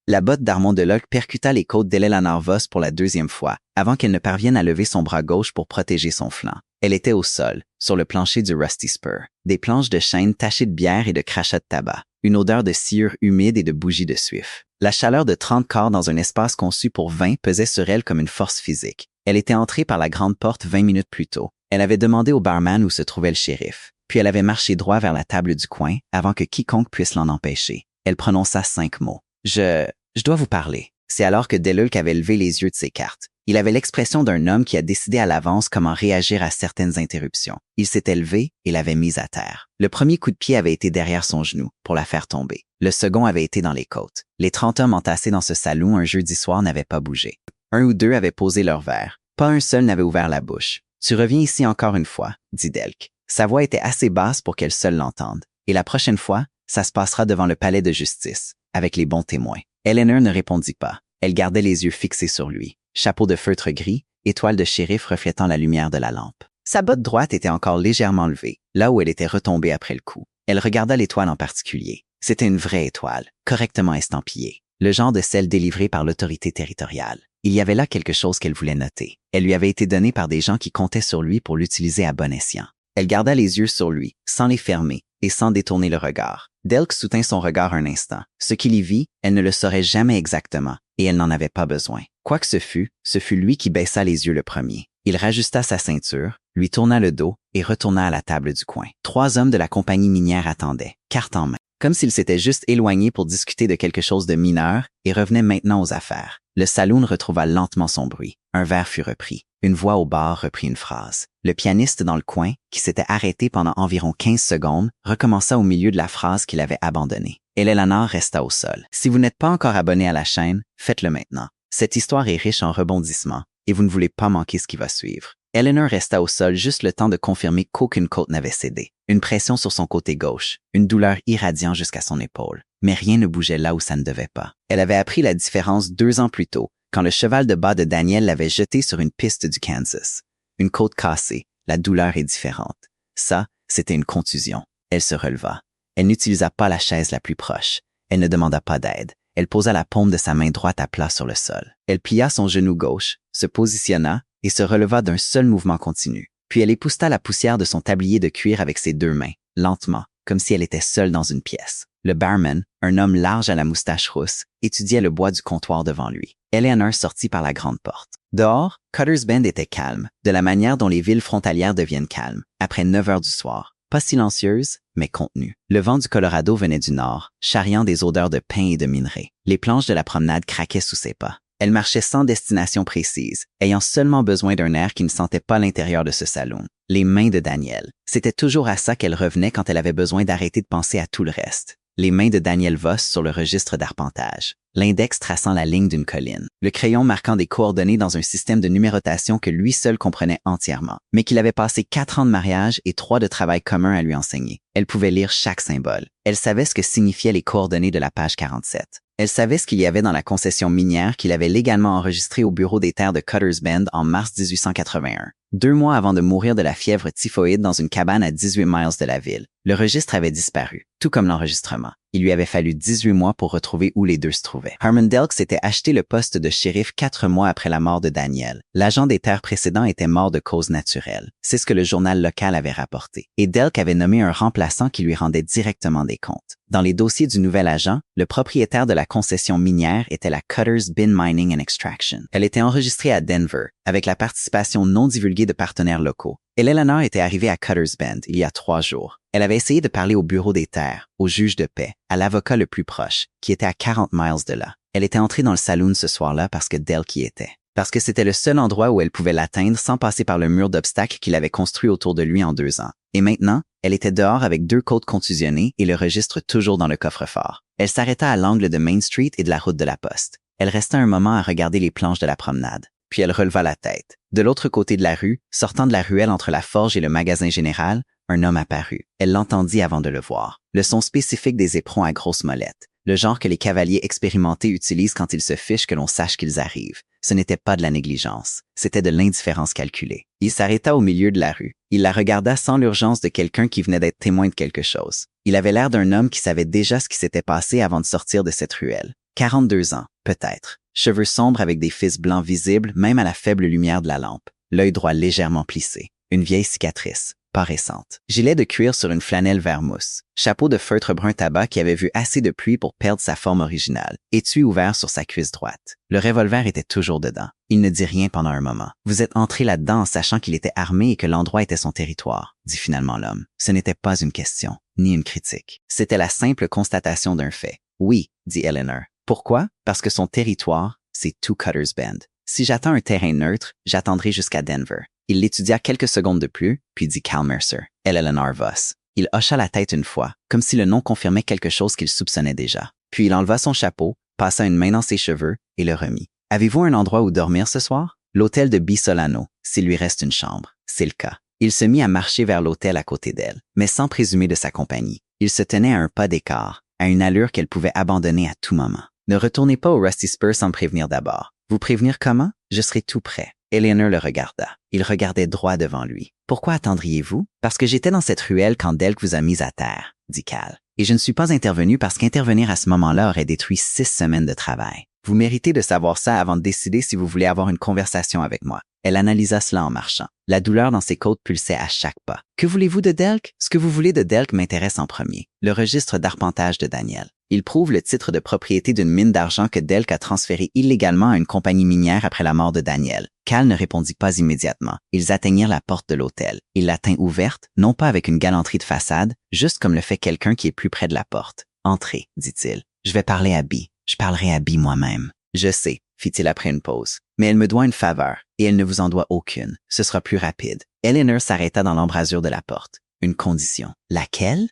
La botte d'Armand Deloc percuta les côtes d'Eleanor Voss pour la deuxième fois, avant qu'elle ne parvienne à lever son bras gauche pour protéger son flanc. Elle était au sol, sur le plancher du Rusty Spur. Des planches de chêne tachées de bière et de crachats de tabac. Une odeur de sciure humide et de bougies de suif. La chaleur de 30 corps dans un espace conçu pour 20 pesait sur elle comme une force physique. Elle était entrée par la grande porte 20 minutes plus tôt. Elle avait demandé au barman où se trouvait le shérif. Puis elle avait marché droit vers la table du coin avant que quiconque puisse l'en empêcher. Elle prononça 5 mots. Je dois vous parler. C'est alors que Deluc avait levé les yeux de ses cartes. Il avait l'expression d'un homme qui a décidé à l'avance comment réagir à certaines interruptions. Il s'était levé et l'avait mise à terre. Le premier coup de pied avait été derrière son genou, pour la faire tomber. Le second avait été dans les côtes. Les 30 hommes entassés dans ce salon un jeudi soir n'avaient pas bougé. Un ou deux avaient posé leur verre. Pas un seul n'avait ouvert la bouche. « Tu reviens ici encore une fois », dit Delk. Sa voix était assez basse pour qu'elle seule l'entende. « Et la prochaine fois, ça se passera devant le palais de justice, avec les bons témoins. » Eleanor ne répondit pas. Elle gardait les yeux fixés sur lui. Chapeau de feutre gris, étoile de shérif reflétant la lumière de la lampe. Sa botte droite était encore légèrement levée, là où elle était retombée après le coup. Elle regarda l'étoile en particulier. C'était une vraie étoile, correctement estampillée. Le genre de celle délivrée par l'autorité territoriale. Il y avait là quelque chose qu'elle voulait noter. Elle lui avait été donnée par des gens qui comptaient sur lui pour l'utiliser à bon escient. Elle garda les yeux sur lui, sans les fermer et sans détourner le regard. Delk soutint son regard un instant. Ce qu'il y vit, elle ne le saurait jamais exactement, et elle n'en avait pas besoin. Quoi que ce fût lui qui baissa les yeux le premier. Il rajusta sa ceinture, lui tourna le dos et retourna à la table du coin. 3 hommes de la compagnie minière attendaient, carte en main, comme s'ils s'étaient juste éloignés pour discuter de quelque chose de mineur et revenaient maintenant aux affaires. Le saloon retrouva lentement son bruit. Un verre fut repris. Une voix au bar reprit une phrase. Le pianiste dans le coin, qui s'était arrêté pendant environ 15 secondes, recommença au milieu de la phrase qu'il avait abandonnée. Eleanor resta au sol. Si vous n'êtes pas encore abonné à la chaîne, faites-le maintenant. Cette histoire est riche en rebondissements et vous ne voulez pas manquer ce qui va suivre. Eleanor resta au sol juste le temps de confirmer qu'aucune côte n'avait cédé. Une pression sur son côté gauche, une douleur irradiant jusqu'à son épaule. Mais rien ne bougeait là où ça ne devait pas. Elle avait appris la différence 2 ans plus tôt, quand le cheval de bas de Daniel l'avait jeté sur une piste du Kansas. Une côte cassée, la douleur est différente. Ça, c'était une contusion. Elle se releva. Elle n'utilisa pas la chaise la plus proche. Elle ne demanda pas d'aide. Elle posa la paume de sa main droite à plat sur le sol. Elle plia son genou gauche, se positionna et se releva d'un seul mouvement continu. Puis elle épousseta la poussière de son tablier de cuir avec ses 2 mains, lentement, comme si elle était seule dans une pièce. Le barman, un homme large à la moustache rousse, étudiait le bois du comptoir devant lui. Eleanor sortit par la grande porte. Dehors, Cutter's Bend était calme, de la manière dont les villes frontalières deviennent calmes, après 9 heures du soir. Pas silencieuse, mais contenue. Le vent du Colorado venait du nord, charriant des odeurs de pain et de minerais. Les planches de la promenade craquaient sous ses pas. Elle marchait sans destination précise, ayant seulement besoin d'un air qui ne sentait pas l'intérieur de ce salon. Les mains de Daniel. C'était toujours à ça qu'elle revenait quand elle avait besoin d'arrêter de penser à tout le reste. Les mains de Daniel Voss sur le registre d'arpentage. L'index traçant la ligne d'une colline. Le crayon marquant des coordonnées dans un système de numérotation que lui seul comprenait entièrement, mais qu'il avait passé 4 ans de mariage et 3 de travail commun à lui enseigner. Elle pouvait lire chaque symbole. Elle savait ce que signifiaient les coordonnées de la page 47. Elle savait ce qu'il y avait dans la concession minière qu'il avait légalement enregistrée au bureau des terres de Cutter's Bend en mars 1881. 2 mois avant de mourir de la fièvre typhoïde dans une cabane à 18 miles de la ville. Le registre avait disparu, tout comme l'enregistrement. Il lui avait fallu 18 mois pour retrouver où les deux se trouvaient. Harmon Delk s'était acheté le poste de shérif 4 mois après la mort de Daniel. L'agent des terres précédent était mort de cause naturelle. C'est ce que le journal local avait rapporté. Et Delk avait nommé un remplaçant qui lui rendait directement des comptes. Dans les dossiers du nouvel agent, le propriétaire de la concession minière était la Cutter's Bin Mining and Extraction. Elle était enregistrée à Denver, avec la participation non divulguée de partenaires locaux. Eleanor était arrivée à Cutter's Bend il y a 3 jours. Elle avait essayé de parler au bureau des terres, au juge de paix, à l'avocat le plus proche, qui était à 40 miles de là. Elle était entrée dans le saloon ce soir-là parce que Delk y était. Parce que c'était le seul endroit où elle pouvait l'atteindre sans passer par le mur d'obstacles qu'il avait construit autour de lui en 2 ans. Et maintenant, elle était dehors avec 2 côtes contusionnées et le registre toujours dans le coffre-fort. Elle s'arrêta à l'angle de Main Street et de la route de la Poste. Elle resta un moment à regarder les planches de la promenade. Puis elle releva la tête. De l'autre côté de la rue, sortant de la ruelle entre la forge et le magasin général, un homme apparut. Elle l'entendit avant de le voir. Le son spécifique des éperons à grosse molette. Le genre que les cavaliers expérimentés utilisent quand ils se fichent que l'on sache qu'ils arrivent. Ce n'était pas de la négligence. C'était de l'indifférence calculée. Il s'arrêta au milieu de la rue. Il la regarda sans l'urgence de quelqu'un qui venait d'être témoin de quelque chose. Il avait l'air d'un homme qui savait déjà ce qui s'était passé avant de sortir de cette ruelle. 42 ans, peut-être. Cheveux sombres avec des fils blancs visibles même à la faible lumière de la lampe. L'œil droit légèrement plissé. Une vieille cicatrice. Pas récente. Gilet de cuir sur une flanelle vert mousse. Chapeau de feutre brun tabac qui avait vu assez de pluie pour perdre sa forme originale. Étui ouvert sur sa cuisse droite. Le revolver était toujours dedans. Il ne dit rien pendant un moment. Vous êtes entré là-dedans en sachant qu'il était armé et que l'endroit était son territoire, dit finalement l'homme. Ce n'était pas une question, ni une critique. C'était la simple constatation d'un fait. Oui, dit Eleanor. Pourquoi? Parce que son territoire, c'est tout Cutter's Bend. Si j'attends un terrain neutre, j'attendrai jusqu'à Denver. Il l'étudia quelques secondes de plus, puis dit Cal Mercer, Eleanor Voss. Il hocha la tête une fois, comme si le nom confirmait quelque chose qu'il soupçonnait déjà. Puis il enleva son chapeau, passa une main dans ses cheveux et le remit. Avez-vous un endroit où dormir ce soir? L'hôtel de Bisolano, s'il lui reste une chambre. C'est le cas. Il se mit à marcher vers l'hôtel à côté d'elle, mais sans présumer de sa compagnie. Il se tenait à un pas d'écart, à une allure qu'elle pouvait abandonner à tout moment. Ne retournez pas au Rusty Spur sans me prévenir d'abord. Vous prévenir comment? Je serai tout prêt. Eleanor le regarda. Il regardait droit devant lui. Pourquoi attendriez-vous? Parce que j'étais dans cette ruelle quand Delk vous a mis à terre, dit Cal. Et je ne suis pas intervenu parce qu'intervenir à ce moment-là aurait détruit 6 semaines de travail. Vous méritez de savoir ça avant de décider si vous voulez avoir une conversation avec moi. Elle analysa cela en marchant. La douleur dans ses côtes pulsait à chaque pas. Que voulez-vous de Delk? Ce que vous voulez de Delk m'intéresse en premier. Le registre d'arpentage de Daniel. Il prouve le titre de propriété d'une mine d'argent que Delk a transféré illégalement à une compagnie minière après la mort de Daniel. Cal ne répondit pas immédiatement. Ils atteignirent la porte de l'hôtel. Il la tint ouverte, non pas avec une galanterie de façade, juste comme le fait quelqu'un qui est plus près de la porte. Entrez, dit-il. Je vais parler à Bee. Je parlerai à Bee moi-même. Je sais, fit-il après une pause. Mais elle me doit une faveur, et elle ne vous en doit aucune. Ce sera plus rapide. Eleanor s'arrêta dans l'embrasure de la porte. Une condition. Laquelle?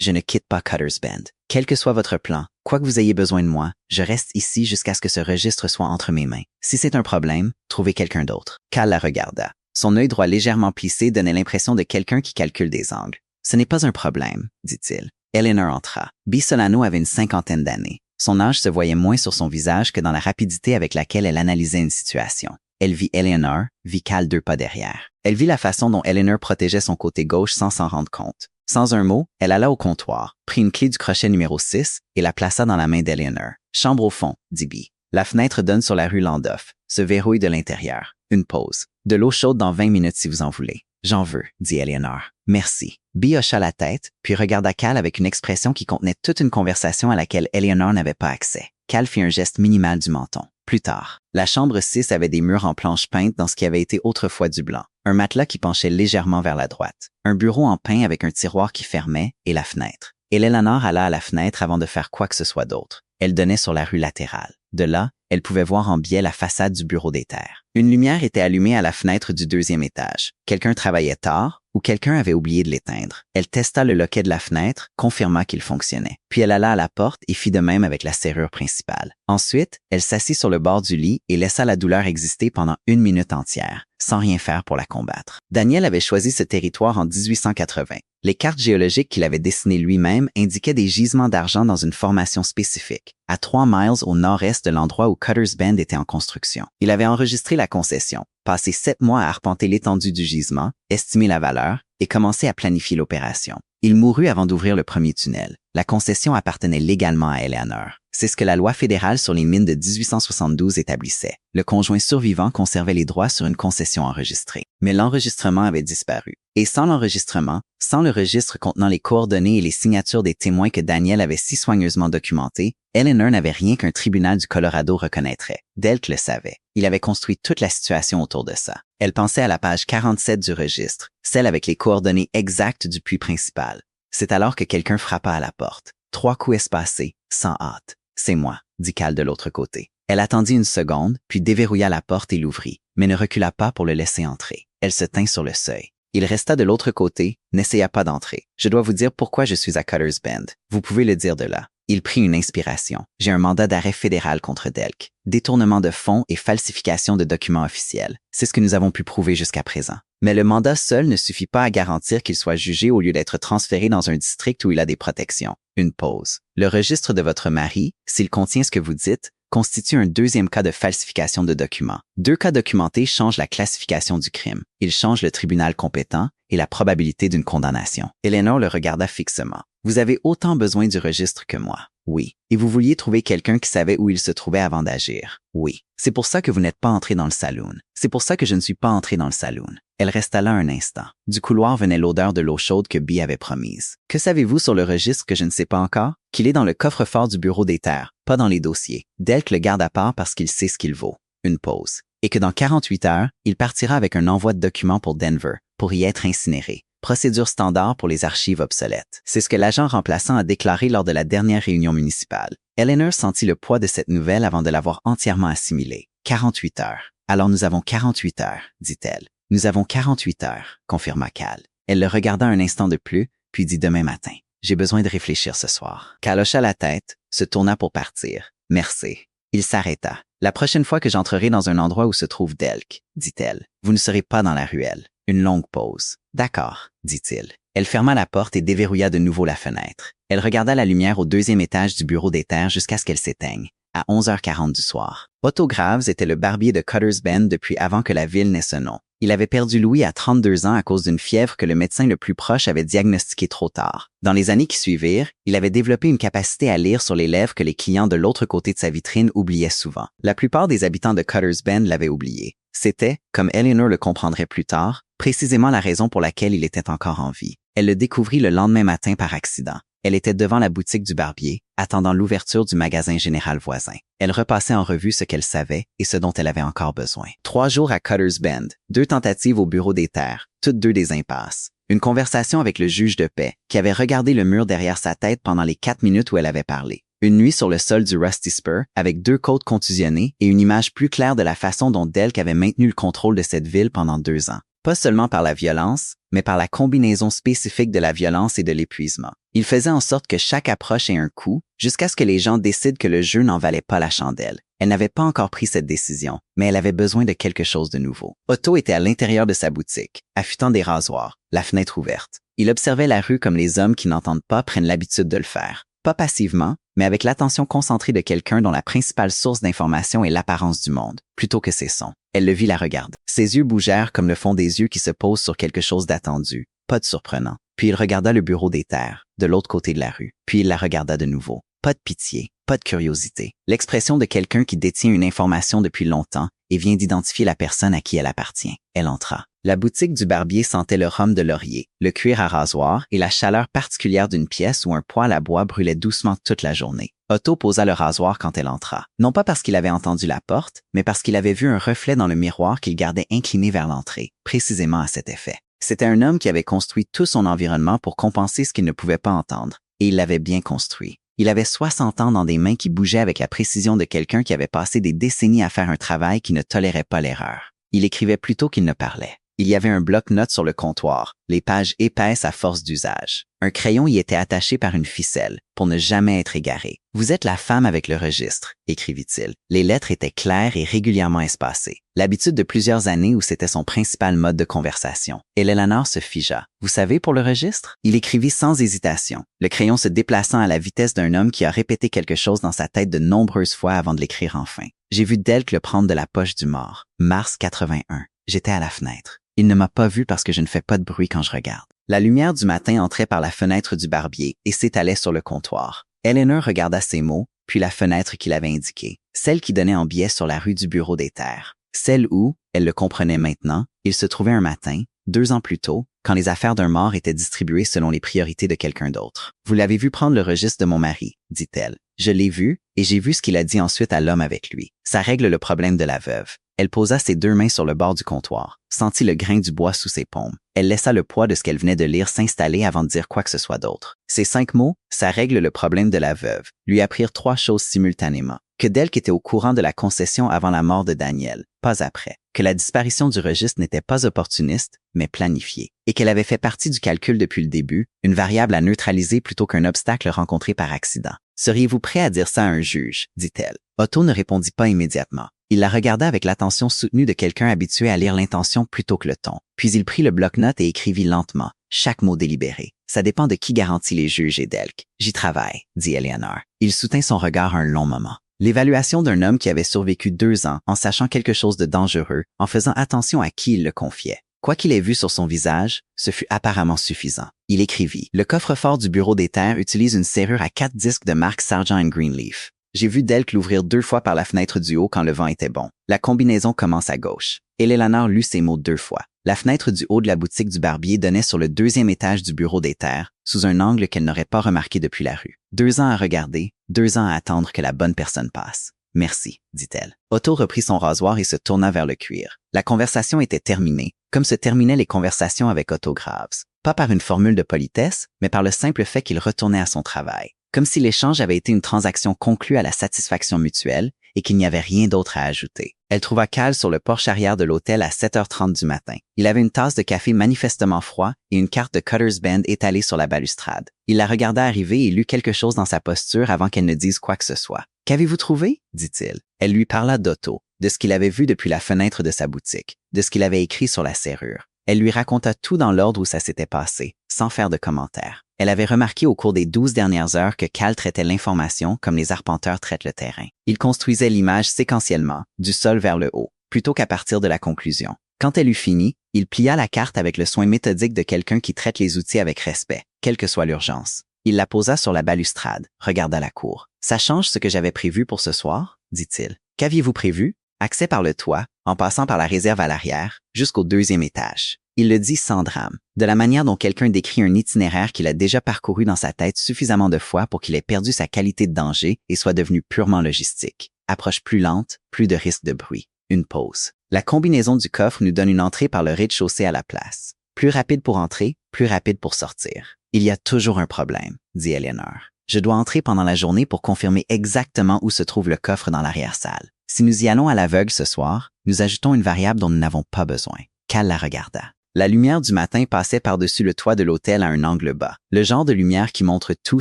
Je ne quitte pas Cutter's Bend. Quel que soit votre plan, quoi que vous ayez besoin de moi, je reste ici jusqu'à ce que ce registre soit entre mes mains. Si c'est un problème, trouvez quelqu'un d'autre. Cal la regarda. Son œil droit légèrement plissé donnait l'impression de quelqu'un qui calcule des angles. Ce n'est pas un problème, dit-il. Eleanor entra. Bisolano avait une 50aine d'années. Son âge se voyait moins sur son visage que dans la rapidité avec laquelle elle analysait une situation. Elle vit Eleanor, vit Cal 2 pas derrière. Elle vit la façon dont Eleanor protégeait son côté gauche sans s'en rendre compte. Sans un mot, elle alla au comptoir, prit une clé du crochet numéro 6 et la plaça dans la main d'Eleanor. Chambre au fond, dit Bee. La fenêtre donne sur la rue Landoff, se verrouille de l'intérieur. Une pause. De l'eau chaude dans 20 minutes si vous en voulez. J'en veux, dit Eleanor. Merci. Bee hocha la tête, puis regarda Cal avec une expression qui contenait toute une conversation à laquelle Eleanor n'avait pas accès. Cal fit un geste minimal du menton. Plus tard, la chambre 6 avait des murs en planches peintes dans ce qui avait été autrefois du blanc. Un matelas qui penchait légèrement vers la droite. Un bureau en pin avec un tiroir qui fermait et la fenêtre. Et Eleanor alla à la fenêtre avant de faire quoi que ce soit d'autre. Elle donnait sur la rue latérale. De là, elle pouvait voir en biais la façade du bureau des terres. Une lumière était allumée à la fenêtre du 2e étage. Quelqu'un travaillait tard ou quelqu'un avait oublié de l'éteindre. Elle testa le loquet de la fenêtre, confirma qu'il fonctionnait. Puis elle alla à la porte et fit de même avec la serrure principale. Ensuite, elle s'assit sur le bord du lit et laissa la douleur exister pendant 1 minute entière, sans rien faire pour la combattre. Daniel avait choisi ce territoire en 1880. Les cartes géologiques qu'il avait dessinées lui-même indiquaient des gisements d'argent dans une formation spécifique, à 3 miles au nord-est de l'endroit où Cutter's Bend était en construction. Il avait enregistré la concession, passé 7 mois à arpenter l'étendue du gisement, estimer la valeur et commencer à planifier l'opération. Il mourut avant d'ouvrir le premier tunnel. La concession appartenait légalement à Eleanor. C'est ce que la loi fédérale sur les mines de 1872 établissait. Le conjoint survivant conservait les droits sur une concession enregistrée. Mais l'enregistrement avait disparu. Et sans l'enregistrement, sans le registre contenant les coordonnées et les signatures des témoins que Daniel avait si soigneusement documentés, Eleanor n'avait rien qu'un tribunal du Colorado reconnaîtrait. Delk le savait. Il avait construit toute la situation autour de ça. Elle pensait à la page 47 du registre, celle avec les coordonnées exactes du puits principal. C'est alors que quelqu'un frappa à la porte. 3 coups espacés, sans hâte. « C'est moi », dit Cal de l'autre côté. Elle attendit une seconde, puis déverrouilla la porte et l'ouvrit, mais ne recula pas pour le laisser entrer. Elle se tint sur le seuil. Il resta de l'autre côté, n'essaya pas d'entrer. « Je dois vous dire pourquoi je suis à Cutter's Bend. Vous pouvez le dire de là. » Il prit une inspiration. « J'ai un mandat d'arrêt fédéral contre Delk. Détournement de fonds et falsification de documents officiels. C'est ce que nous avons pu prouver jusqu'à présent. Mais le mandat seul ne suffit pas à garantir qu'il soit jugé au lieu d'être transféré dans un district où il a des protections. » Une pause. « Le registre de votre mari, s'il contient ce que vous dites, constitue un 2e cas de falsification de documents. 2 cas documentés changent la classification du crime. Ils changent le tribunal compétent et la probabilité d'une condamnation. » Eleanor le regarda fixement. « Vous avez autant besoin du registre que moi. » Oui. Et vous vouliez trouver quelqu'un qui savait où il se trouvait avant d'agir? Oui. C'est pour ça que vous n'êtes pas entré dans le saloon. C'est pour ça que je ne suis pas entré dans le saloon. Elle resta là un instant. Du couloir venait l'odeur de l'eau chaude que Bee avait promise. Que savez-vous sur le registre que je ne sais pas encore? Qu'il est dans le coffre-fort du bureau des terres, pas dans les dossiers. Delk le garde à part parce qu'il sait ce qu'il vaut. Une pause. Et que dans 48 heures, il partira avec un envoi de documents pour Denver, pour y être incinéré. Procédure standard pour les archives obsolètes. C'est ce que l'agent remplaçant a déclaré lors de la dernière réunion municipale. Eleanor sentit le poids de cette nouvelle avant de l'avoir entièrement assimilée. 48 heures. Alors nous avons 48 heures, dit-elle. Nous avons 48 heures, confirma Cal. Elle le regarda un instant de plus, puis dit demain matin. J'ai besoin de réfléchir ce soir. Cal hocha la tête, se tourna pour partir. Merci. Il s'arrêta. La prochaine fois que j'entrerai dans un endroit où se trouve Delk, dit-elle, vous ne serez pas dans la ruelle. Une longue pause. D'accord, dit-il. Elle ferma la porte et déverrouilla de nouveau la fenêtre. Elle regarda la lumière au deuxième étage du bureau des terres jusqu'à ce qu'elle s'éteigne, à 11h40 du soir. Otto Graves était le barbier de Cutter's Bend depuis avant que la ville n'ait ce nom. Il avait perdu Louis à 32 ans à cause d'une fièvre que le médecin le plus proche avait diagnostiquée trop tard. Dans les années qui suivirent, il avait développé une capacité à lire sur les lèvres que les clients de l'autre côté de sa vitrine oubliaient souvent. La plupart des habitants de Cutter's Bend l'avaient oublié. C'était, comme Eleanor le comprendrait plus tard, précisément la raison pour laquelle il était encore en vie. Elle le découvrit le lendemain matin par accident. Elle était devant la boutique du barbier, attendant l'ouverture du magasin général voisin. Elle repassait en revue ce qu'elle savait et ce dont elle avait encore besoin. 3 jours à Cutter's Bend, 2 tentatives au bureau des terres, toutes 2 des impasses. Une conversation avec le juge de paix, qui avait regardé le mur derrière sa tête pendant les 4 minutes où elle avait parlé. Une nuit sur le sol du Rusty Spur, avec 2 côtes contusionnées et une image plus claire de la façon dont Delk avait maintenu le contrôle de cette ville pendant 2 ans. Pas seulement par la violence, mais par la combinaison spécifique de la violence et de l'épuisement. Il faisait en sorte que chaque approche ait un coût, jusqu'à ce que les gens décident que le jeu n'en valait pas la chandelle. Elle n'avait pas encore pris cette décision, mais elle avait besoin de quelque chose de nouveau. Otto était à l'intérieur de sa boutique, affûtant des rasoirs, la fenêtre ouverte. Il observait la rue comme les hommes qui n'entendent pas prennent l'habitude de le faire. Pas passivement, mais avec l'attention concentrée de quelqu'un dont la principale source d'information est l'apparence du monde, plutôt que ses sons. Elle le vit la regarder. Ses yeux bougèrent comme le font des yeux qui se posent sur quelque chose d'attendu. Pas de surprenant. Puis il regarda le bureau des terres, de l'autre côté de la rue. Puis il la regarda de nouveau. Pas de pitié, pas de curiosité. L'expression de quelqu'un qui détient une information depuis longtemps et vient d'identifier la personne à qui elle appartient. Elle entra. La boutique du barbier sentait le rhum de laurier, le cuir à rasoir et la chaleur particulière d'une pièce où un poêle à bois brûlait doucement toute la journée. Otto posa le rasoir quand elle entra. Non pas parce qu'il avait entendu la porte, mais parce qu'il avait vu un reflet dans le miroir qu'il gardait incliné vers l'entrée, précisément à cet effet. C'était un homme qui avait construit tout son environnement pour compenser ce qu'il ne pouvait pas entendre, et il l'avait bien construit. Il avait 60 ans dans des mains qui bougeaient avec la précision de quelqu'un qui avait passé des décennies à faire un travail qui ne tolérait pas l'erreur. Il écrivait plutôt qu'il ne parlait. Il y avait un bloc-notes sur le comptoir, les pages épaisses à force d'usage. Un crayon y était attaché par une ficelle, pour ne jamais être égaré. « Vous êtes la femme avec le registre », écrivit-il. Les lettres étaient claires et régulièrement espacées. L'habitude de plusieurs années où c'était son principal mode de conversation. Et Eleanor se figea. « Vous savez pour le registre ?» Il écrivit sans hésitation, le crayon se déplaçant à la vitesse d'un homme qui a répété quelque chose dans sa tête de nombreuses fois avant de l'écrire enfin. J'ai vu Delk le prendre de la poche du mort. Mars 81. J'étais à la fenêtre. Il ne m'a pas vu parce que je ne fais pas de bruit quand je regarde. La lumière du matin entrait par la fenêtre du barbier et s'étalait sur le comptoir. Eleanor regarda ses mots, puis la fenêtre qu'il avait indiquée, celle qui donnait en biais sur la rue du bureau des terres. Celle où, elle le comprenait maintenant, il se trouvait un matin, 2 ans plus tôt, quand les affaires d'un mort étaient distribuées selon les priorités de quelqu'un d'autre. « Vous l'avez vu prendre le registre de mon mari », dit-elle. « Je l'ai vu, et j'ai vu ce qu'il a dit ensuite à l'homme avec lui. Ça règle le problème de la veuve. » Elle posa ses 2 mains sur le bord du comptoir, sentit le grain du bois sous ses paumes. Elle laissa le poids de ce qu'elle venait de lire s'installer avant de dire quoi que ce soit d'autre. Ces 5 mots, ça règle le problème de la veuve, lui apprirent 3 choses simultanément. Que Delk était au courant de la concession avant la mort de Daniel, pas après. Que la disparition du registre n'était pas opportuniste, mais planifiée. Et qu'elle avait fait partie du calcul depuis le début, une variable à neutraliser plutôt qu'un obstacle rencontré par accident. « Seriez-vous prêt à dire ça à un juge ?» dit-elle. Otto ne répondit pas immédiatement. Il la regarda avec l'attention soutenue de quelqu'un habitué à lire l'intention plutôt que le ton. Puis il prit le bloc-notes et écrivit lentement, chaque mot délibéré. « Ça dépend de qui garantit les juges et Delk. J'y travaille, » dit Eleanor. Il soutint son regard un long moment. L'évaluation d'un homme qui avait survécu 2 ans en sachant quelque chose de dangereux, en faisant attention à qui il le confiait. Quoi qu'il ait vu sur son visage, ce fut apparemment suffisant. Il écrivit « Le coffre-fort du bureau des terres utilise une serrure à 4 disques de marque Sargent & Greenleaf. J'ai vu Delk l'ouvrir 2 fois par la fenêtre du haut quand le vent était bon. La combinaison commence à gauche. » Eleanor lut ces mots 2 fois. La fenêtre du haut de la boutique du barbier donnait sur le 2e étage du bureau des terres, sous un angle qu'elle n'aurait pas remarqué depuis la rue. 2 ans à regarder, 2 ans à attendre que la bonne personne passe. « Merci, dit-elle. » Otto reprit son rasoir et se tourna vers le cuir. La conversation était terminée, comme se terminaient les conversations avec Otto Graves. Pas par une formule de politesse, mais par le simple fait qu'il retournait à son travail. Comme si l'échange avait été une transaction conclue à la satisfaction mutuelle et qu'il n'y avait rien d'autre à ajouter. Elle trouva Cal sur le porche arrière de l'hôtel à 7h30 du matin. Il avait une tasse de café manifestement froid et une carte de Cutter's Bend étalée sur la balustrade. Il la regarda arriver et lut quelque chose dans sa posture avant qu'elle ne dise quoi que ce soit. « Qu'avez-vous trouvé? » dit-il. Elle lui parla d'Otto, de ce qu'il avait vu depuis la fenêtre de sa boutique, de ce qu'il avait écrit sur la serrure. Elle lui raconta tout dans l'ordre où ça s'était passé, sans faire de commentaires. Elle avait remarqué au cours des 12 dernières heures que Cal traitait l'information comme les arpenteurs traitent le terrain. Il construisait l'image séquentiellement, du sol vers le haut, plutôt qu'à partir de la conclusion. Quand elle eut fini, il plia la carte avec le soin méthodique de quelqu'un qui traite les outils avec respect, quelle que soit l'urgence. Il la posa sur la balustrade, regarda la cour. « Ça change ce que j'avais prévu pour ce soir? » dit-il. « Qu'aviez-vous prévu? » Accès par le toit, en passant par la réserve à l'arrière, jusqu'au 2e étage. Il le dit sans drame, de la manière dont quelqu'un décrit un itinéraire qu'il a déjà parcouru dans sa tête suffisamment de fois pour qu'il ait perdu sa qualité de danger et soit devenu purement logistique. Approche plus lente, plus de risque de bruit. Une pause. La combinaison du coffre nous donne une entrée par le rez-de-chaussée à la place. Plus rapide pour entrer, plus rapide pour sortir. Il y a toujours un problème, dit Eleanor. Je dois entrer pendant la journée pour confirmer exactement où se trouve le coffre dans l'arrière-salle. Si nous y allons à l'aveugle ce soir, nous ajoutons une variable dont nous n'avons pas besoin. Cal la regarda. La lumière du matin passait par-dessus le toit de l'hôtel à un angle bas, le genre de lumière qui montre tout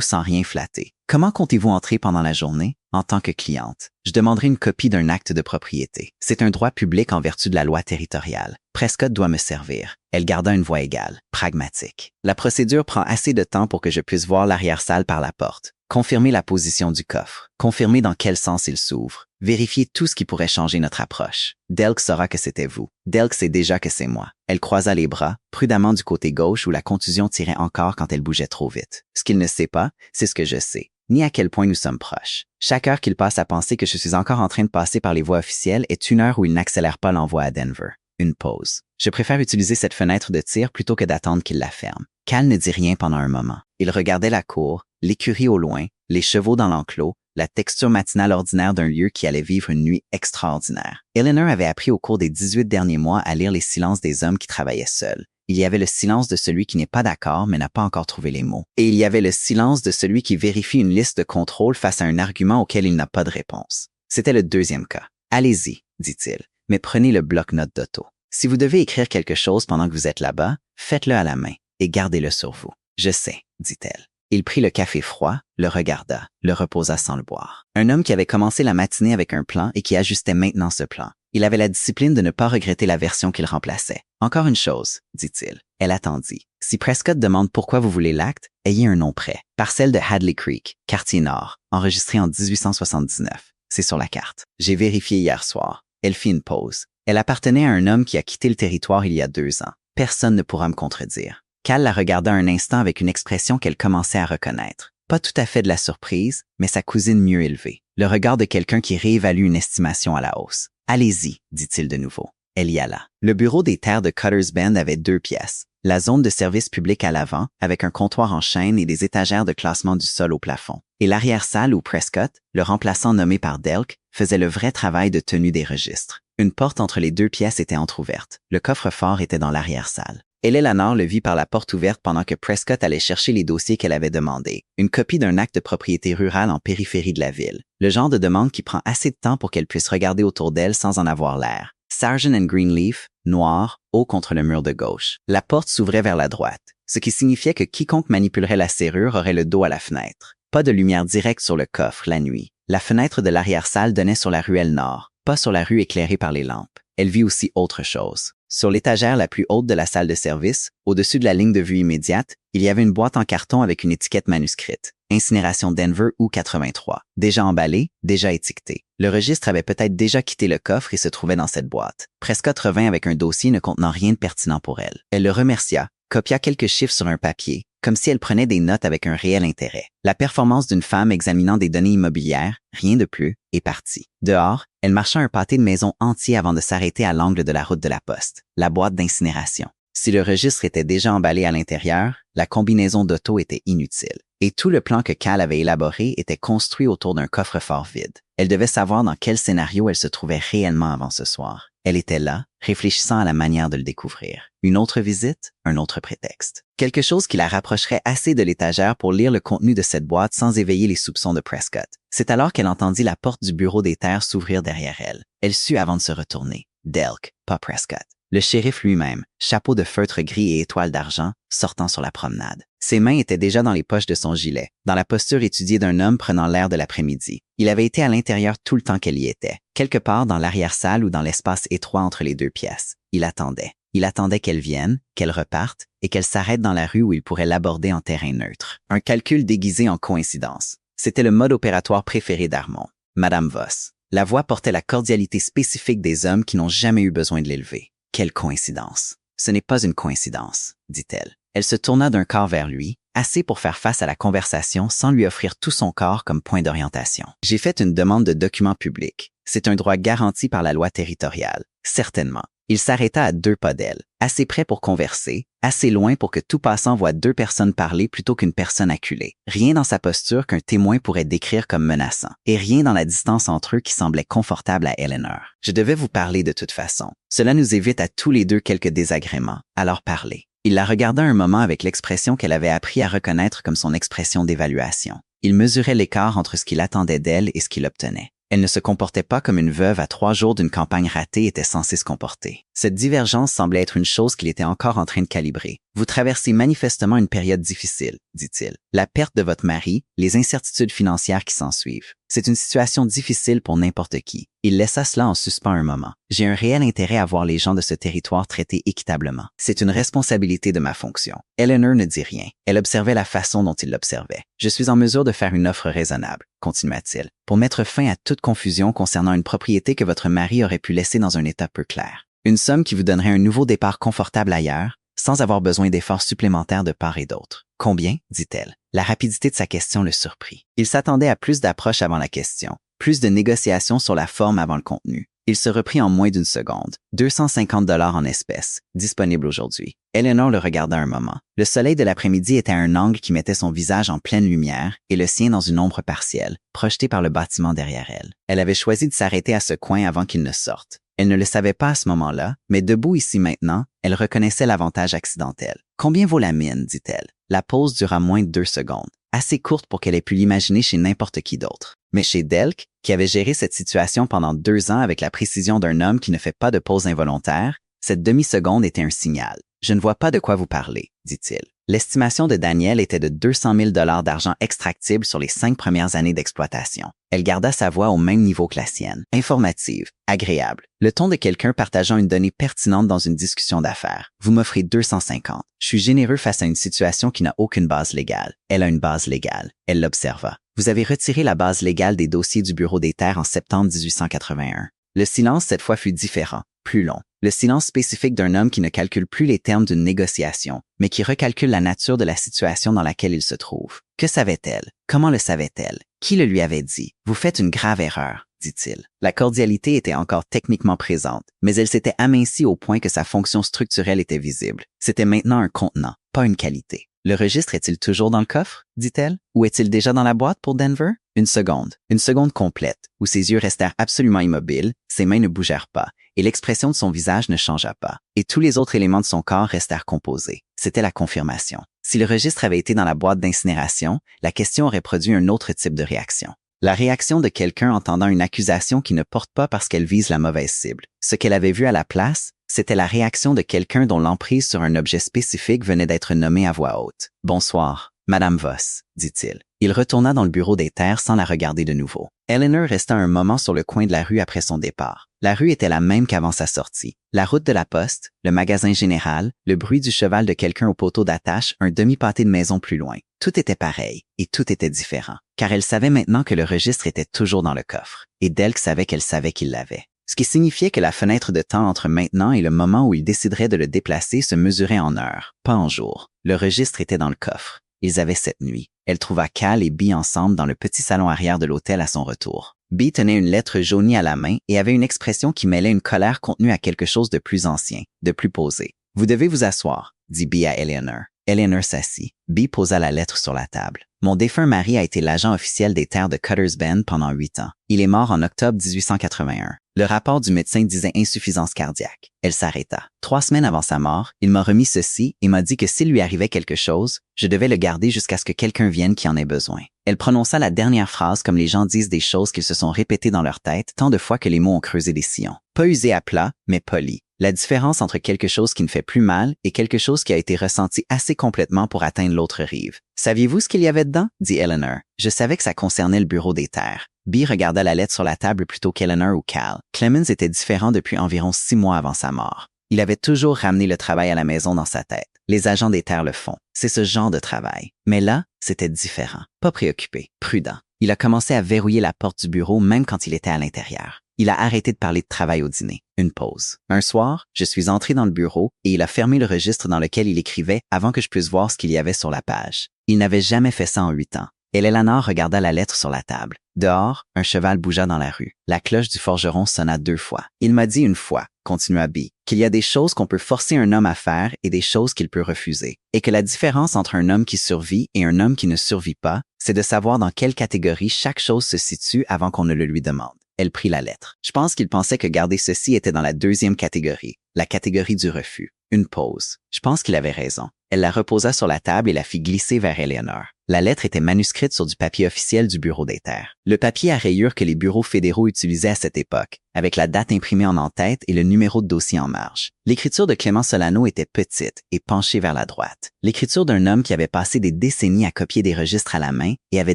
sans rien flatter. Comment comptez-vous entrer pendant la journée? En tant que cliente, je demanderai une copie d'un acte de propriété. C'est un droit public en vertu de la loi territoriale. Prescott doit me servir. Elle garda une voix égale, pragmatique. La procédure prend assez de temps pour que je puisse voir l'arrière-salle par la porte. Confirmer la position du coffre. Confirmer dans quel sens il s'ouvre. Vérifier tout ce qui pourrait changer notre approche. Delk saura que c'était vous. Delk sait déjà que c'est moi. Elle croisa les bras, prudemment du côté gauche où la contusion tirait encore quand elle bougeait trop vite. Ce qu'il ne sait pas, c'est ce que je sais. Ni à quel point nous sommes proches. Chaque heure qu'il passe à penser que je suis encore en train de passer par les voies officielles est une heure où il n'accélère pas l'envoi à Denver. Une pause. Je préfère utiliser cette fenêtre de tir plutôt que d'attendre qu'il la ferme. Cal ne dit rien pendant un moment. Il regardait la cour, l'écurie au loin, les chevaux dans l'enclos, la texture matinale ordinaire d'un lieu qui allait vivre une nuit extraordinaire. Eleanor avait appris au cours des 18 derniers mois à lire les silences des hommes qui travaillaient seuls. Il y avait le silence de celui qui n'est pas d'accord mais n'a pas encore trouvé les mots. Et il y avait le silence de celui qui vérifie une liste de contrôle face à un argument auquel il n'a pas de réponse. C'était le 2e cas. « Allez-y », dit-il, mais prenez le bloc-notes d'Otto. Si vous devez écrire quelque chose pendant que vous êtes là-bas, faites-le à la main et gardez-le sur vous. « Je sais », dit-elle. Il prit le café froid, le regarda, le reposa sans le boire. Un homme qui avait commencé la matinée avec un plan et qui ajustait maintenant ce plan. Il avait la discipline de ne pas regretter la version qu'il remplaçait. « Encore une chose, » dit-il. Elle attendit. « Si Prescott demande pourquoi vous voulez l'acte, ayez un nom prêt. Parcelle de Hadley Creek, quartier nord, enregistré en 1879. C'est sur la carte. J'ai vérifié hier soir. » Elle fit une pause. Elle appartenait à un homme qui a quitté le territoire il y a 2 ans. Personne ne pourra me contredire. Cal la regarda un instant avec une expression qu'elle commençait à reconnaître. Pas tout à fait de la surprise, mais sa cousine mieux élevée. Le regard de quelqu'un qui réévalue une estimation à la hausse. « Allez-y », dit-il de nouveau. Elle y alla. Le bureau des terres de Cutter's Bend avait 2 pièces. La zone de service public à l'avant, avec un comptoir en chaîne et des étagères de classement du sol au plafond. Et l'arrière-salle où Prescott, le remplaçant nommé par Delk, faisait le vrai travail de tenue des registres. Une porte entre les 2 pièces était entr'ouverte. Le coffre-fort était dans l'arrière-salle. Eleanor le vit par la porte ouverte pendant que Prescott allait chercher les dossiers qu'elle avait demandés. Une copie d'un acte de propriété rurale en périphérie de la ville. Le genre de demande qui prend assez de temps pour qu'elle puisse regarder autour d'elle sans en avoir l'air. Sargent & Greenleaf, noir, haut contre le mur de gauche. La porte s'ouvrait vers la droite, ce qui signifiait que quiconque manipulerait la serrure aurait le dos à la fenêtre. Pas de lumière directe sur le coffre la nuit. La fenêtre de l'arrière-salle donnait sur la ruelle nord, pas sur la rue éclairée par les lampes. elle vit aussi autre chose. Sur l'étagère la plus haute de la salle de service, au-dessus de la ligne de vue immédiate, il y avait une boîte en carton avec une étiquette manuscrite. Incinération Denver ou 83. Déjà emballée, déjà étiquetée. Le registre avait peut-être déjà quitté le coffre et se trouvait dans cette boîte. Prescott revint avec un dossier ne contenant rien de pertinent pour elle. Elle le remercia, copia quelques chiffres sur un papier, comme si elle prenait des notes avec un réel intérêt. La performance d'une femme examinant des données immobilières, rien de plus, est partie. Dehors, elle marcha un pâté de maison entier avant de s'arrêter à l'angle de la route de la poste, la boîte d'incinération. Si le registre était déjà emballé à l'intérieur, la combinaison d'auto était inutile. Et tout le plan que Cal avait élaboré était construit autour d'un coffre-fort vide. Elle devait savoir dans quel scénario elle se trouvait réellement avant ce soir. Elle était là, réfléchissant à la manière de le découvrir. Une autre visite, un autre prétexte. Quelque chose qui la rapprocherait assez de l'étagère pour lire le contenu de cette boîte sans éveiller les soupçons de Prescott. C'est alors qu'elle entendit la porte du bureau des terres s'ouvrir derrière elle. Elle sut avant de se retourner. Delk, pas Prescott. Le shérif lui-même, chapeau de feutre gris et étoile d'argent, sortant sur la promenade. Ses mains étaient déjà dans les poches de son gilet, dans la posture étudiée d'un homme prenant l'air de l'après-midi. Il avait été à l'intérieur tout le temps qu'elle y était, quelque part dans l'arrière-salle ou dans l'espace étroit entre les deux pièces. Il attendait. Il attendait qu'elle vienne, qu'elle reparte, et qu'elle s'arrête dans la rue où il pourrait l'aborder en terrain neutre. Un calcul déguisé en coïncidence. C'était le mode opératoire préféré d'Armand. Madame Voss. La voix portait la cordialité spécifique des hommes qui n'ont jamais eu besoin de l'élever. Quelle coïncidence. Ce n'est pas une coïncidence, dit-elle. Elle se tourna d'un quart vers lui, assez pour faire face à la conversation sans lui offrir tout son corps comme point d'orientation. J'ai fait une demande de document public. C'est un droit garanti par la loi territoriale. Certainement. Il s'arrêta à 2 pas d'elle, assez près pour converser, assez loin pour que tout passant voie 2 personnes parler plutôt qu'une personne acculée. Rien dans sa posture qu'un témoin pourrait décrire comme menaçant, et rien dans la distance entre eux qui semblait confortable à Eleanor. Je devais vous parler de toute façon. Cela nous évite à tous les deux quelques désagréments, alors parlez. Il la regarda un moment avec l'expression qu'elle avait appris à reconnaître comme son expression d'évaluation. Il mesurait l'écart entre ce qu'il attendait d'elle et ce qu'il obtenait. Elle ne se comportait pas comme une veuve à 3 jours d'une campagne ratée était censée se comporter. Cette divergence semblait être une chose qu'il était encore en train de calibrer. Vous traversez manifestement une période difficile, dit-il. La perte de votre mari, les incertitudes financières qui s'ensuivent. C'est une situation difficile pour n'importe qui. Il laissa cela en suspens un moment. J'ai un réel intérêt à voir les gens de ce territoire traités équitablement. C'est une responsabilité de ma fonction. Eleanor ne dit rien. Elle observait la façon dont il l'observait. Je suis en mesure de faire une offre raisonnable, continua-t-il, pour mettre fin à toute confusion concernant une propriété que votre mari aurait pu laisser dans un état peu clair. Une somme qui vous donnerait un nouveau départ confortable ailleurs, sans avoir besoin d'efforts supplémentaires de part et d'autre. Combien? Dit-elle. La rapidité de sa question le surprit. Il s'attendait à plus d'approches avant la question, plus de négociations sur la forme avant le contenu. Il se reprit en moins d'une seconde. 250 $ en espèces, disponibles aujourd'hui. Eleanor le regarda un moment. Le soleil de l'après-midi était à un angle qui mettait son visage en pleine lumière et le sien dans une ombre partielle, projetée par le bâtiment derrière elle. Elle avait choisi de s'arrêter à ce coin avant qu'il ne sorte. Elle ne le savait pas à ce moment-là, mais debout ici maintenant, elle reconnaissait l'avantage accidentel. « Combien vaut la mine? » dit-elle. La pause dura moins de 2 secondes, assez courte pour qu'elle ait pu l'imaginer chez n'importe qui d'autre. Mais chez Delk, qui avait géré cette situation pendant 2 ans avec la précision d'un homme qui ne fait pas de pause involontaire, cette demi-seconde était un signal. « Je ne vois pas de quoi vous parlez, » dit-il. L'estimation de Daniel était de 200 000 $ d'argent extractible sur les 5 premières années d'exploitation. Elle garda sa voix au même niveau que la sienne, informative, agréable, le ton de quelqu'un partageant une donnée pertinente dans une discussion d'affaires. Vous m'offrez 250. Je suis généreux face à une situation qui n'a aucune base légale. Elle a une base légale. Elle l'observa. Vous avez retiré la base légale des dossiers du Bureau des terres en septembre 1881. Le silence cette fois fut différent, plus long. Le silence spécifique d'un homme qui ne calcule plus les termes d'une négociation, mais qui recalcule la nature de la situation dans laquelle il se trouve. Que savait-elle? Comment le savait-elle? Qui le lui avait dit? Vous faites une grave erreur, dit-il. La cordialité était encore techniquement présente, mais elle s'était amincie au point que sa fonction structurelle était visible. C'était maintenant un contenant, pas une qualité. Le registre est-il toujours dans le coffre? Dit-elle. Ou est-il déjà dans la boîte pour Denver? Une seconde complète, où ses yeux restèrent absolument immobiles, ses mains ne bougèrent pas, et l'expression de son visage ne changea pas, et tous les autres éléments de son corps restèrent composés. C'était la confirmation. Si le registre avait été dans la boîte d'incinération, la question aurait produit un autre type de réaction. La réaction de quelqu'un entendant une accusation qui ne porte pas parce qu'elle vise la mauvaise cible. Ce qu'elle avait vu à la place, c'était la réaction de quelqu'un dont l'emprise sur un objet spécifique venait d'être nommée à voix haute. « Bonsoir, Madame Voss », dit-il. Il retourna dans le bureau des terres sans la regarder de nouveau. Eleanor resta un moment sur le coin de la rue après son départ. La rue était la même qu'avant sa sortie. La route de la poste, le magasin général, le bruit du cheval de quelqu'un au poteau d'attache, un demi-pâté de maison plus loin. Tout était pareil et tout était différent. Car elle savait maintenant que le registre était toujours dans le coffre. Et Delk savait qu'elle savait qu'il l'avait. Ce qui signifiait que la fenêtre de temps entre maintenant et le moment où il déciderait de le déplacer se mesurait en heures, pas en jours. Le registre était dans le coffre. Ils avaient cette nuit. Elle trouva Cal et Bee ensemble dans le petit salon arrière de l'hôtel à son retour. Bee tenait une lettre jaunie à la main et avait une expression qui mêlait une colère contenue à quelque chose de plus ancien, de plus posé. « Vous devez vous asseoir », dit Bee à Eleanor. Eleanor s'assit. Bee posa la lettre sur la table. « Mon défunt mari a été l'agent officiel des terres de Cutter's Bend pendant 8 ans. Il est mort en octobre 1881. Le rapport du médecin disait insuffisance cardiaque. » Elle s'arrêta. « 3 semaines avant sa mort, il m'a remis ceci et m'a dit que s'il lui arrivait quelque chose, je devais le garder jusqu'à ce que quelqu'un vienne qui en ait besoin. » Elle prononça la dernière phrase comme les gens disent des choses qu'ils se sont répétées dans leur tête tant de fois que les mots ont creusé des sillons. Pas usé à plat, mais poli. La différence entre quelque chose qui ne fait plus mal et quelque chose qui a été ressenti assez complètement pour atteindre l'autre rive. « Saviez-vous ce qu'il y avait dedans? » dit Eleanor. « Je savais que ça concernait le bureau des terres. » Bee regarda la lettre sur la table plutôt qu'Eleanor ou Cal. Clemens était différent depuis environ 6 mois avant sa mort. Il avait toujours ramené le travail à la maison dans sa tête. Les agents des terres le font. C'est ce genre de travail. Mais là, c'était différent. Pas préoccupé, prudent. Il a commencé à verrouiller la porte du bureau même quand il était à l'intérieur. Il a arrêté de parler de travail au dîner. Une pause. Un soir, je suis entré dans le bureau et il a fermé le registre dans lequel il écrivait avant que je puisse voir ce qu'il y avait sur la page. Il n'avait jamais fait ça en 8 ans. Eleanor regarda la lettre sur la table. Dehors, un cheval bougea dans la rue. La cloche du forgeron sonna 2 fois. Il m'a dit une fois, continua Bee, qu'il y a des choses qu'on peut forcer un homme à faire et des choses qu'il peut refuser. Et que la différence entre un homme qui survit et un homme qui ne survit pas, c'est de savoir dans quelle catégorie chaque chose se situe avant qu'on ne le lui demande. Elle prit la lettre. Je pense qu'il pensait que garder ceci était dans la 2e catégorie, la catégorie du refus. Une pause. Je pense qu'il avait raison. Elle la reposa sur la table et la fit glisser vers Eleanor. La lettre était manuscrite sur du papier officiel du Bureau des terres. Le papier à rayures que les bureaux fédéraux utilisaient à cette époque, avec la date imprimée en en-tête et le numéro de dossier en marge. L'écriture de Clément Solano était petite et penchée vers la droite. L'écriture d'un homme qui avait passé des décennies à copier des registres à la main et avait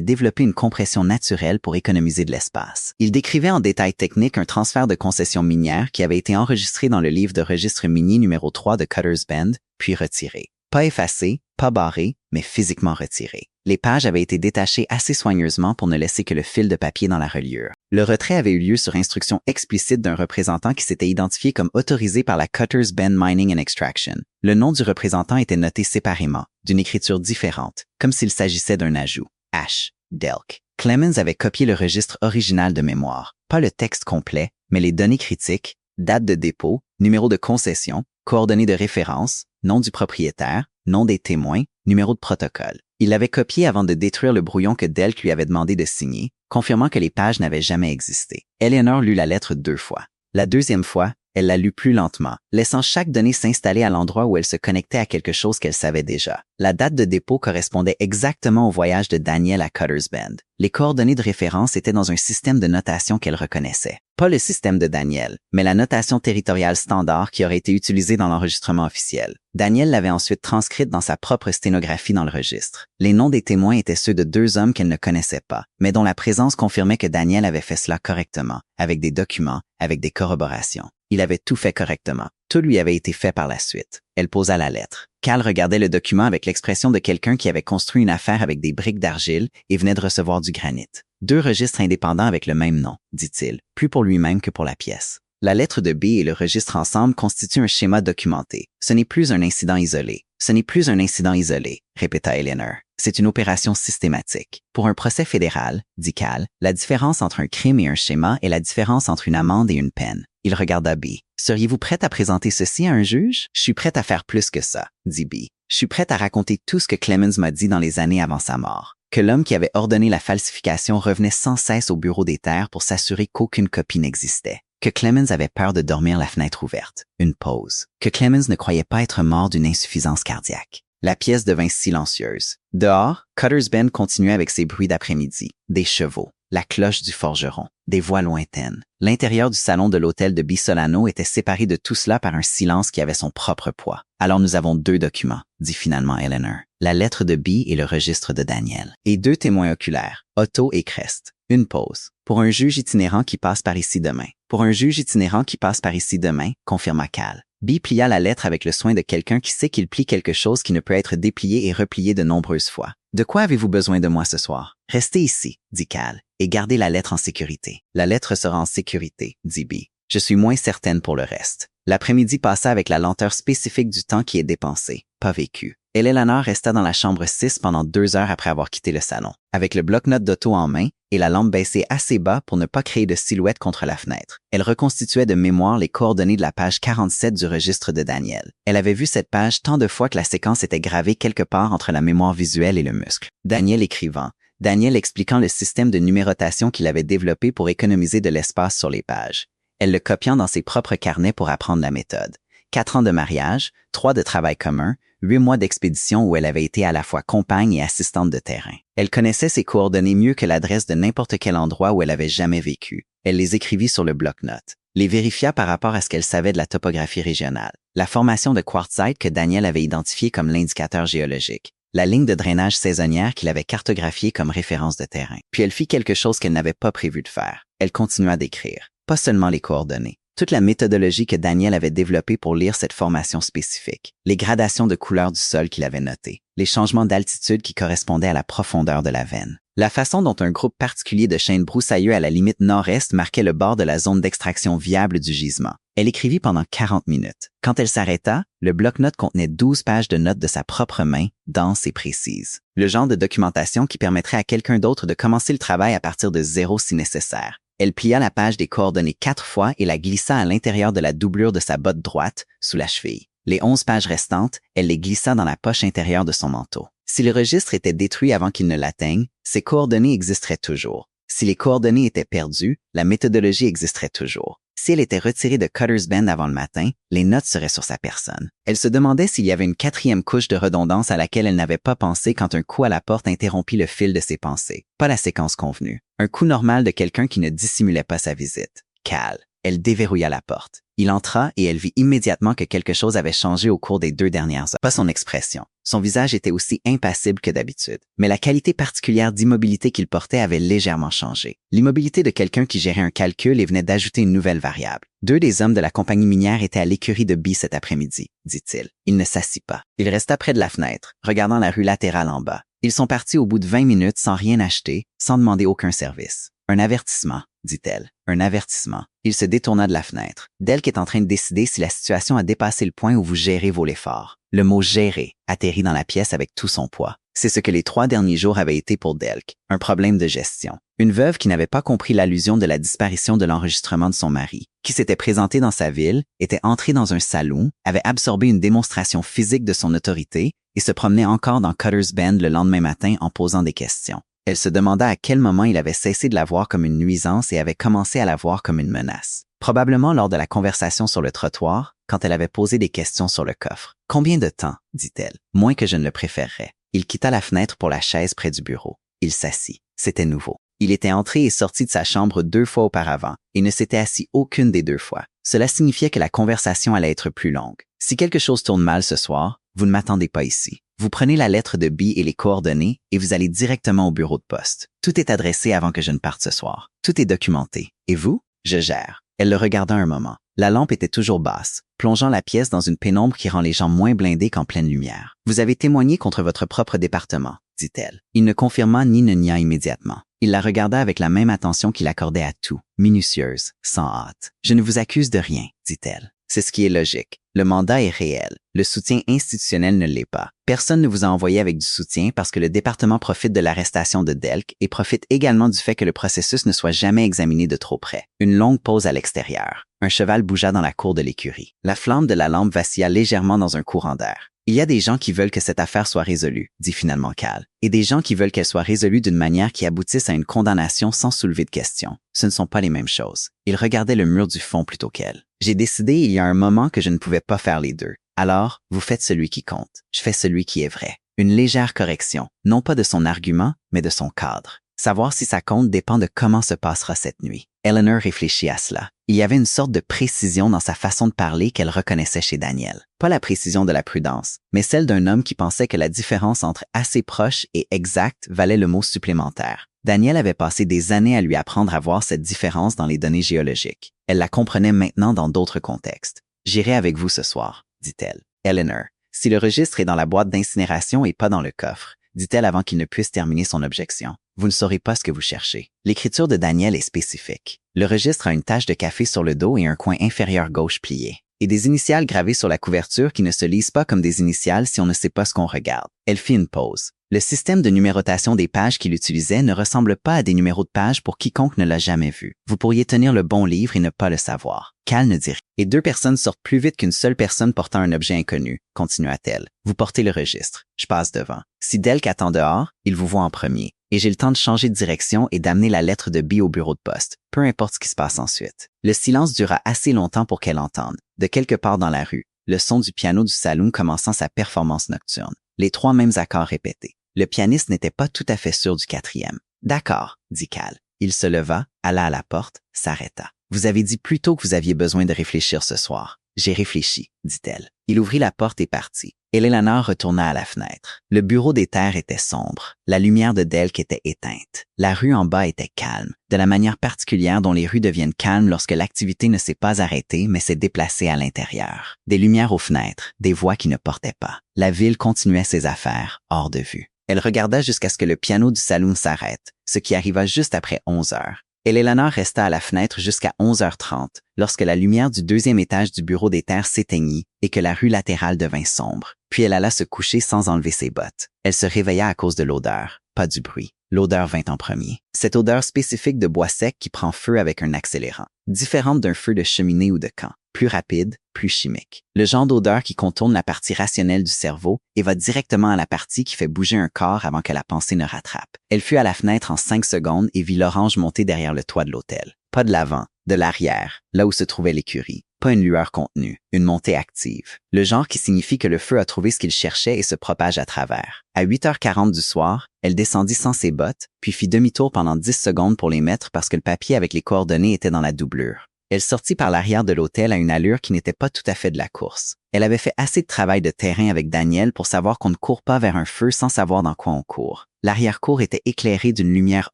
développé une compression naturelle pour économiser de l'espace. Il décrivait en détail technique un transfert de concession minière qui avait été enregistré dans le livre de registre minier numéro 3 de Cutter's Bend, puis retiré. Pas effacé, pas barré, mais physiquement retiré. Les pages avaient été détachées assez soigneusement pour ne laisser que le fil de papier dans la reliure. Le retrait avait eu lieu sur instruction explicite d'un représentant qui s'était identifié comme autorisé par la Cutter's Bend Mining and Extraction. Le nom du représentant était noté séparément, d'une écriture différente, comme s'il s'agissait d'un ajout. H. Delk. Clemens avait copié le registre original de mémoire, pas le texte complet, mais les données critiques, date de dépôt, numéro de concession, coordonnées de référence, nom du propriétaire, nom des témoins, numéro de protocole. Il l'avait copié avant de détruire le brouillon que Delk lui avait demandé de signer, confirmant que les pages n'avaient jamais existé. Eleanor lut la lettre 2 fois. La 2e fois, elle la lut plus lentement, laissant chaque donnée s'installer à l'endroit où elle se connectait à quelque chose qu'elle savait déjà. La date de dépôt correspondait exactement au voyage de Daniel à Cutter's Bend. Les coordonnées de référence étaient dans un système de notation qu'elle reconnaissait. Pas le système de Daniel, mais la notation territoriale standard qui aurait été utilisée dans l'enregistrement officiel. Daniel l'avait ensuite transcrite dans sa propre sténographie dans le registre. Les noms des témoins étaient ceux de 2 hommes qu'elle ne connaissait pas, mais dont la présence confirmait que Daniel avait fait cela correctement, avec des documents, avec des corroborations. Il avait tout fait correctement. Tout lui avait été fait par la suite. Elle posa la lettre. Cal regardait le document avec l'expression de quelqu'un qui avait construit une affaire avec des briques d'argile et venait de recevoir du granit. 2 registres indépendants avec le même nom, dit-il, plus pour lui-même que pour la pièce. La lettre de B et le registre ensemble constituent un schéma documenté. Ce n'est plus un incident isolé. Ce n'est plus un incident isolé, répéta Eleanor. C'est une opération systématique. Pour un procès fédéral, dit Cal, la différence entre un crime et un schéma est la différence entre une amende et une peine. Il regarda B. Seriez-vous prête à présenter ceci à un juge? Je suis prête à faire plus que ça, dit B. Je suis prête à raconter tout ce que Clemens m'a dit dans les années avant sa mort. Que l'homme qui avait ordonné la falsification revenait sans cesse au bureau des terres pour s'assurer qu'aucune copie n'existait. Que Clemens avait peur de dormir la fenêtre ouverte. Une pause. Que Clemens ne croyait pas être mort d'une insuffisance cardiaque. La pièce devint silencieuse. Dehors, Cutter's Bend continuait avec ses bruits d'après-midi. Des chevaux, la cloche du forgeron, des voix lointaines. L'intérieur du salon de l'hôtel de Bee Solano était séparé de tout cela par un silence qui avait son propre poids. Alors nous avons 2 documents, dit finalement Eleanor. La lettre de Bee et le registre de Daniel. Et 2 témoins oculaires, Otto et Crest. Une pause. Pour un juge itinérant qui passe par ici demain. Pour un juge itinérant qui passe par ici demain, confirma Cal. B plia la lettre avec le soin de quelqu'un qui sait qu'il plie quelque chose qui ne peut être déplié et replié de nombreuses fois. De quoi avez-vous besoin de moi ce soir? Restez ici, dit Cal, et gardez la lettre en sécurité. La lettre sera en sécurité, dit B. Je suis moins certaine pour le reste. L'après-midi passa avec la lenteur spécifique du temps qui est dépensé, pas vécu. Eleanor resta dans la chambre 6 pendant 2 heures après avoir quitté le salon, avec le bloc-notes d'auto en main et la lampe baissée assez bas pour ne pas créer de silhouette contre la fenêtre. Elle reconstituait de mémoire les coordonnées de la page 47 du registre de Daniel. Elle avait vu cette page tant de fois que la séquence était gravée quelque part entre la mémoire visuelle et le muscle. Daniel écrivant, Daniel expliquant le système de numérotation qu'il avait développé pour économiser de l'espace sur les pages. Elle le copiant dans ses propres carnets pour apprendre la méthode. 4 ans de mariage, 3 de travail commun, 8 mois d'expédition où elle avait été à la fois compagne et assistante de terrain. Elle connaissait ses coordonnées mieux que l'adresse de n'importe quel endroit où elle avait jamais vécu. Elle les écrivit sur le bloc-notes, les vérifia par rapport à ce qu'elle savait de la topographie régionale, la formation de quartzite que Daniel avait identifiée comme l'indicateur géologique, la ligne de drainage saisonnière qu'il avait cartographiée comme référence de terrain. Puis elle fit quelque chose qu'elle n'avait pas prévu de faire. Elle continua d'écrire, pas seulement les coordonnées. Toute la méthodologie que Daniel avait développée pour lire cette formation spécifique, les gradations de couleur du sol qu'il avait notées, les changements d'altitude qui correspondaient à la profondeur de la veine, la façon dont un groupe particulier de chênes broussailleux à la limite nord-est marquait le bord de la zone d'extraction viable du gisement. Elle écrivit pendant 40 minutes. Quand elle s'arrêta, le bloc-notes contenait 12 pages de notes de sa propre main, denses et précises. Le genre de documentation qui permettrait à quelqu'un d'autre de commencer le travail à partir de zéro si nécessaire. Elle plia la page des coordonnées 4 fois et la glissa à l'intérieur de la doublure de sa botte droite, sous la cheville. Les 11 pages restantes, elle les glissa dans la poche intérieure de son manteau. Si le registre était détruit avant qu'il ne l'atteigne, ses coordonnées existeraient toujours. Si les coordonnées étaient perdues, la méthodologie existerait toujours. Si elle était retirée de Cutter's Bend avant le matin, les notes seraient sur sa personne. Elle se demandait s'il y avait une 4e couche de redondance à laquelle elle n'avait pas pensé quand un coup à la porte interrompit le fil de ses pensées. Pas la séquence convenue. Un coup normal de quelqu'un qui ne dissimulait pas sa visite. Cal. Elle déverrouilla la porte. Il entra et elle vit immédiatement que quelque chose avait changé au cours des 2 dernières heures. Pas son expression. Son visage était aussi impassible que d'habitude. Mais la qualité particulière d'immobilité qu'il portait avait légèrement changé. L'immobilité de quelqu'un qui gérait un calcul et venait d'ajouter une nouvelle variable. 2 des hommes de la compagnie minière étaient à l'écurie de B cet après-midi, dit-il. Il ne s'assit pas. Il resta près de la fenêtre, regardant la rue latérale en bas. Ils sont partis au bout de 20 minutes sans rien acheter, sans demander aucun service. Un avertissement, dit-elle. Un avertissement. Il se détourna de la fenêtre. Delk est en train de décider si la situation a dépassé le point où vous gérez vos efforts. Le mot « gérer » atterrit dans la pièce avec tout son poids. C'est ce que les 3 derniers jours avaient été pour Delk, un problème de gestion. Une veuve qui n'avait pas compris l'allusion de la disparition de l'enregistrement de son mari, qui s'était présentée dans sa ville, était entrée dans un saloon, avait absorbé une démonstration physique de son autorité et se promenait encore dans Cutter's Bend le lendemain matin en posant des questions. Elle se demanda à quel moment il avait cessé de la voir comme une nuisance et avait commencé à la voir comme une menace. Probablement lors de la conversation sur le trottoir, quand elle avait posé des questions sur le coffre. « Combien de temps? » dit-elle. « Moins que je ne le préférerais. » Il quitta la fenêtre pour la chaise près du bureau. Il s'assit. C'était nouveau. Il était entré et sorti de sa chambre 2 fois auparavant et ne s'était assis aucune des 2 fois. Cela signifiait que la conversation allait être plus longue. Si quelque chose tourne mal ce soir, vous ne m'attendez pas ici. Vous prenez la lettre de B et les coordonnées et vous allez directement au bureau de poste. Tout est adressé avant que je ne parte ce soir. Tout est documenté. Et vous? Je gère. Elle le regarda un moment. La lampe était toujours basse, plongeant la pièce dans une pénombre qui rend les gens moins blindés qu'en pleine lumière. Vous avez témoigné contre votre propre département, dit-elle. Il ne confirma ni ne nia immédiatement. Il la regarda avec la même attention qu'il accordait à tout, minutieuse, sans hâte. Je ne vous accuse de rien, dit-elle. C'est ce qui est logique. Le mandat est réel. Le soutien institutionnel ne l'est pas. Personne ne vous a envoyé avec du soutien parce que le département profite de l'arrestation de Delk et profite également du fait que le processus ne soit jamais examiné de trop près. Une longue pause à l'extérieur. Un cheval bougea dans la cour de l'écurie. La flamme de la lampe vacilla légèrement dans un courant d'air. Il y a des gens qui veulent que cette affaire soit résolue, dit finalement Cal, et des gens qui veulent qu'elle soit résolue d'une manière qui aboutisse à une condamnation sans soulever de questions. Ce ne sont pas les mêmes choses. Il regardait le mur du fond plutôt qu'elle. J'ai décidé il y a un moment que je ne pouvais pas faire les 2. Alors, vous faites celui qui compte. Je fais celui qui est vrai. Une légère correction, non pas de son argument, mais de son cadre. Savoir si ça compte dépend de comment se passera cette nuit. Eleanor réfléchit à cela. Il y avait une sorte de précision dans sa façon de parler qu'elle reconnaissait chez Daniel. Pas la précision de la prudence, mais celle d'un homme qui pensait que la différence entre assez proche et exact valait le mot supplémentaire. Danielle avait passé des années à lui apprendre à voir cette différence dans les données géologiques. Elle la comprenait maintenant dans d'autres contextes. « J'irai avec vous ce soir », dit-elle. « Eleanor, si le registre est dans la boîte d'incinération et pas dans le coffre, dit-elle avant qu'il ne puisse terminer son objection. Vous ne saurez pas ce que vous cherchez. L'écriture de Danielle est spécifique. Le registre a une tache de café sur le dos et un coin inférieur gauche plié. Et des initiales gravées sur la couverture qui ne se lisent pas comme des initiales si on ne sait pas ce qu'on regarde. Elle fit une pause. Le système de numérotation des pages qu'il utilisait ne ressemble pas à des numéros de pages pour quiconque ne l'a jamais vu. Vous pourriez tenir le bon livre et ne pas le savoir. Cal ne dit rien. Et deux personnes sortent plus vite qu'une seule personne portant un objet inconnu, continua-t-elle. Vous portez le registre. Je passe devant. Si Delk attend dehors, il vous voit en premier. Et j'ai le temps de changer de direction et d'amener la lettre de B au bureau de poste, peu importe ce qui se passe ensuite. Le silence dura assez longtemps pour qu'elle entende, de quelque part dans la rue, le son du piano du saloon commençant sa performance nocturne. Les trois mêmes accords répétés. Le pianiste n'était pas tout à fait sûr du quatrième. « D'accord », dit Cal. Il se leva, alla à la porte, s'arrêta. « Vous avez dit plus tôt que vous aviez besoin de réfléchir ce soir. »« J'ai réfléchi », dit-elle. Il ouvrit la porte et partit. Eleanor retourna à la fenêtre. Le bureau des terres était sombre. La lumière de Delk était éteinte. La rue en bas était calme, de la manière particulière dont les rues deviennent calmes lorsque l'activité ne s'est pas arrêtée mais s'est déplacée à l'intérieur. Des lumières aux fenêtres, des voix qui ne portaient pas. La ville continuait ses affaires, hors de vue. Elle regarda jusqu'à ce que le piano du saloon s'arrête, ce qui arriva juste après 11 heures. Eleanor resta à la fenêtre jusqu'à 11h30, lorsque la lumière du deuxième étage du bureau des terres s'éteignit et que la rue latérale devint sombre. Puis elle alla se coucher sans enlever ses bottes. Elle se réveilla à cause de l'odeur, pas du bruit. L'odeur vint en premier. Cette odeur spécifique de bois sec qui prend feu avec un accélérant, différente d'un feu de cheminée ou de camp. Plus rapide, plus chimique. Le genre d'odeur qui contourne la partie rationnelle du cerveau et va directement à la partie qui fait bouger un corps avant que la pensée ne rattrape. Elle fut à la fenêtre en 5 secondes et vit l'orange monter derrière le toit de l'hôtel. Pas de l'avant, de l'arrière, là où se trouvait l'écurie. Pas une lueur contenue, une montée active. Le genre qui signifie que le feu a trouvé ce qu'il cherchait et se propage à travers. À 8h40 du soir, elle descendit sans ses bottes, puis fit demi-tour pendant 10 secondes pour les mettre parce que le papier avec les coordonnées était dans la doublure. Elle sortit par l'arrière de l'hôtel à une allure qui n'était pas tout à fait de la course. Elle avait fait assez de travail de terrain avec Danielle pour savoir qu'on ne court pas vers un feu sans savoir dans quoi on court. L'arrière-cour était éclairée d'une lumière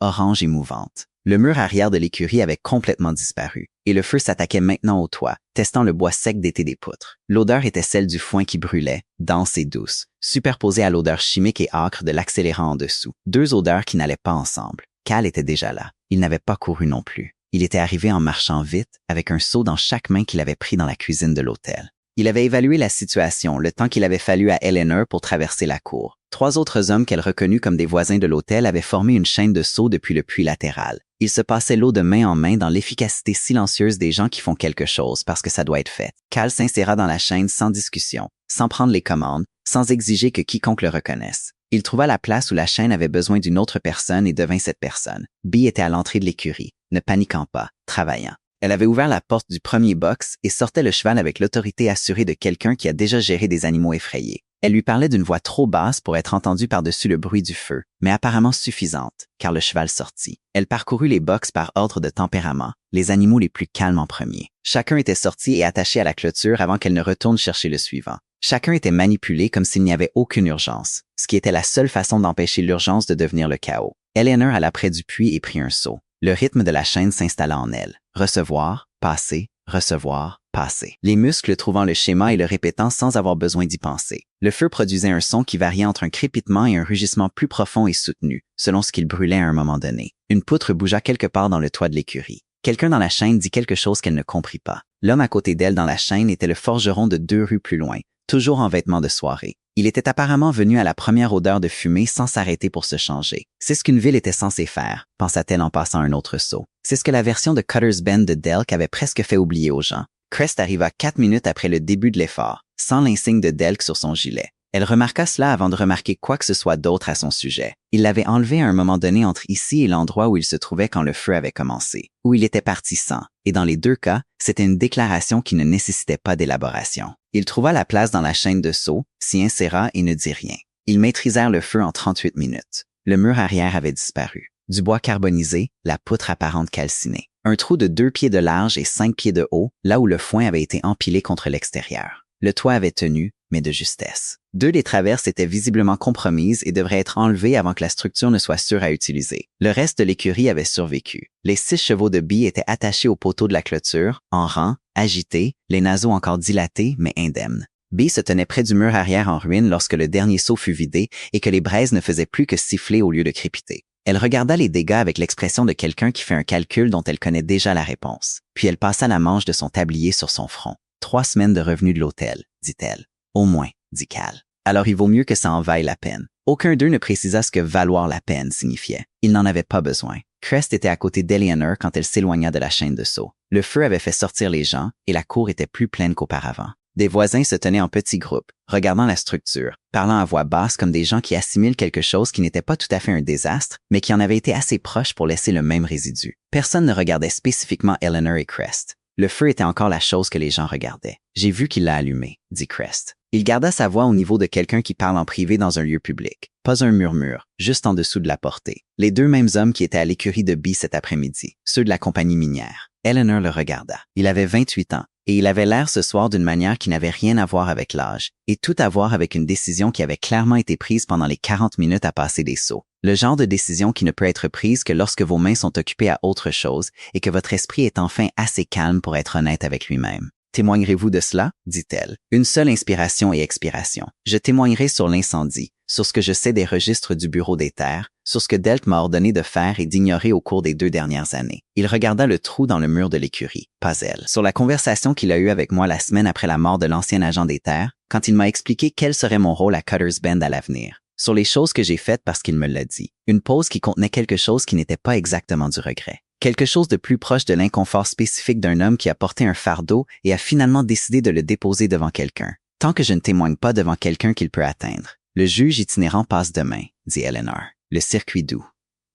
orange émouvante. Le mur arrière de l'écurie avait complètement disparu, et le feu s'attaquait maintenant au toit, testant le bois sec d'été des poutres. L'odeur était celle du foin qui brûlait, dense et douce, superposée à l'odeur chimique et âcre de l'accélérant en dessous. Deux odeurs qui n'allaient pas ensemble. Cal était déjà là. Il n'avait pas couru non plus. Il était arrivé en marchant vite, avec un seau dans chaque main qu'il avait pris dans la cuisine de l'hôtel. Il avait évalué la situation, le temps qu'il avait fallu à Eleanor pour traverser la cour. 3 autres hommes qu'elle reconnut comme des voisins de l'hôtel avaient formé une chaîne de seaux depuis le puits latéral. Il se passait l'eau de main en main dans l'efficacité silencieuse des gens qui font quelque chose parce que ça doit être fait. Cal s'inséra dans la chaîne sans discussion, sans prendre les commandes, sans exiger que quiconque le reconnaisse. Il trouva la place où la chaîne avait besoin d'une autre personne et devint cette personne. B était à l'entrée de l'écurie, ne paniquant pas, travaillant. Elle avait ouvert la porte du premier box et sortait le cheval avec l'autorité assurée de quelqu'un qui a déjà géré des animaux effrayés. Elle lui parlait d'une voix trop basse pour être entendue par-dessus le bruit du feu, mais apparemment suffisante, car le cheval sortit. Elle parcourut les box par ordre de tempérament, les animaux les plus calmes en premier. Chacun était sorti et attaché à la clôture avant qu'elle ne retourne chercher le suivant. Chacun était manipulé comme s'il n'y avait aucune urgence, ce qui était la seule façon d'empêcher l'urgence de devenir le chaos. Eleanor alla près du puits et prit un seau. Le rythme de la chaîne s'installa en elle. Recevoir, passer, recevoir, passer. Les muscles trouvant le schéma et le répétant sans avoir besoin d'y penser. Le feu produisait un son qui variait entre un crépitement et un rugissement plus profond et soutenu, selon ce qu'il brûlait à un moment donné. Une poutre bougea quelque part dans le toit de l'écurie. Quelqu'un dans la chaîne dit quelque chose qu'elle ne comprit pas. L'homme à côté d'elle dans la chaîne était le forgeron de 2 rues plus loin, toujours en vêtements de soirée. Il était apparemment venu à la première odeur de fumée sans s'arrêter pour se changer. C'est ce qu'une ville était censée faire, pensa-t-elle en passant un autre seau. C'est ce que la version de Cutter's Bend de Delk avait presque fait oublier aux gens. Crest arriva 4 minutes après le début de l'effort, sans l'insigne de Delk sur son gilet. Elle remarqua cela avant de remarquer quoi que ce soit d'autre à son sujet. Il l'avait enlevé à un moment donné entre ici et l'endroit où il se trouvait quand le feu avait commencé, où il était parti sans, et dans les 2 cas, c'était une déclaration qui ne nécessitait pas d'élaboration. Il trouva la place dans la chaîne de seaux, s'y inséra et ne dit rien. Ils maîtrisèrent le feu en 38 minutes. Le mur arrière avait disparu. Du bois carbonisé, la poutre apparente calcinée. Un trou de 2 pieds de large et 5 pieds de haut, là où le foin avait été empilé contre l'extérieur. Le toit avait tenu, mais de justesse. 2 des traverses étaient visiblement compromises et devraient être enlevées avant que la structure ne soit sûre à utiliser. Le reste de l'écurie avait survécu. Les 6 chevaux de Bee étaient attachés au poteau de la clôture, en rang, agités, les naseaux encore dilatés, mais indemnes. Bee se tenait près du mur arrière en ruine lorsque le dernier seau fut vidé et que les braises ne faisaient plus que siffler au lieu de crépiter. Elle regarda les dégâts avec l'expression de quelqu'un qui fait un calcul dont elle connaît déjà la réponse. Puis elle passa la manche de son tablier sur son front. 3 semaines de revenus de l'hôtel, dit-elle. Au moins, dit Cal. Alors il vaut mieux que ça en vaille la peine. Aucun d'eux ne précisa ce que valoir la peine signifiait. Il n'en avait pas besoin. Crest était à côté d'Eleanor quand elle s'éloigna de la chaîne de seau. Le feu avait fait sortir les gens et la cour était plus pleine qu'auparavant. Des voisins se tenaient en petits groupes, regardant la structure, parlant à voix basse comme des gens qui assimilent quelque chose qui n'était pas tout à fait un désastre, mais qui en avait été assez proche pour laisser le même résidu. Personne ne regardait spécifiquement Eleanor et Crest. Le feu était encore la chose que les gens regardaient. « J'ai vu qu'il l'a allumé », dit Crest. Il garda sa voix au niveau de quelqu'un qui parle en privé dans un lieu public. Pas un murmure, juste en dessous de la portée. Les 2 mêmes hommes qui étaient à l'écurie de Bee cet après-midi, ceux de la compagnie minière. Eleanor le regarda. Il avait 28 ans, et il avait l'air ce soir d'une manière qui n'avait rien à voir avec l'âge, et tout à voir avec une décision qui avait clairement été prise pendant les 40 minutes à passer des seaux. Le genre de décision qui ne peut être prise que lorsque vos mains sont occupées à autre chose et que votre esprit est enfin assez calme pour être honnête avec lui-même. Témoignerez-vous de cela? Dit-elle. Une seule inspiration et expiration. Je témoignerai sur l'incendie, sur ce que je sais des registres du Bureau des terres, sur ce que Delk m'a ordonné de faire et d'ignorer au cours des 2 dernières années. Il regarda le trou dans le mur de l'écurie, pas elle. Sur la conversation qu'il a eue avec moi la semaine après la mort de l'ancien agent des terres, quand il m'a expliqué quel serait mon rôle à Cutter's Bend à l'avenir. Sur les choses que j'ai faites parce qu'il me l'a dit. Une pause qui contenait quelque chose qui n'était pas exactement du regret. Quelque chose de plus proche de l'inconfort spécifique d'un homme qui a porté un fardeau et a finalement décidé de le déposer devant quelqu'un. Tant que je ne témoigne pas devant quelqu'un qu'il peut atteindre. Le juge itinérant passe demain, dit Eleanor. Le circuit doux.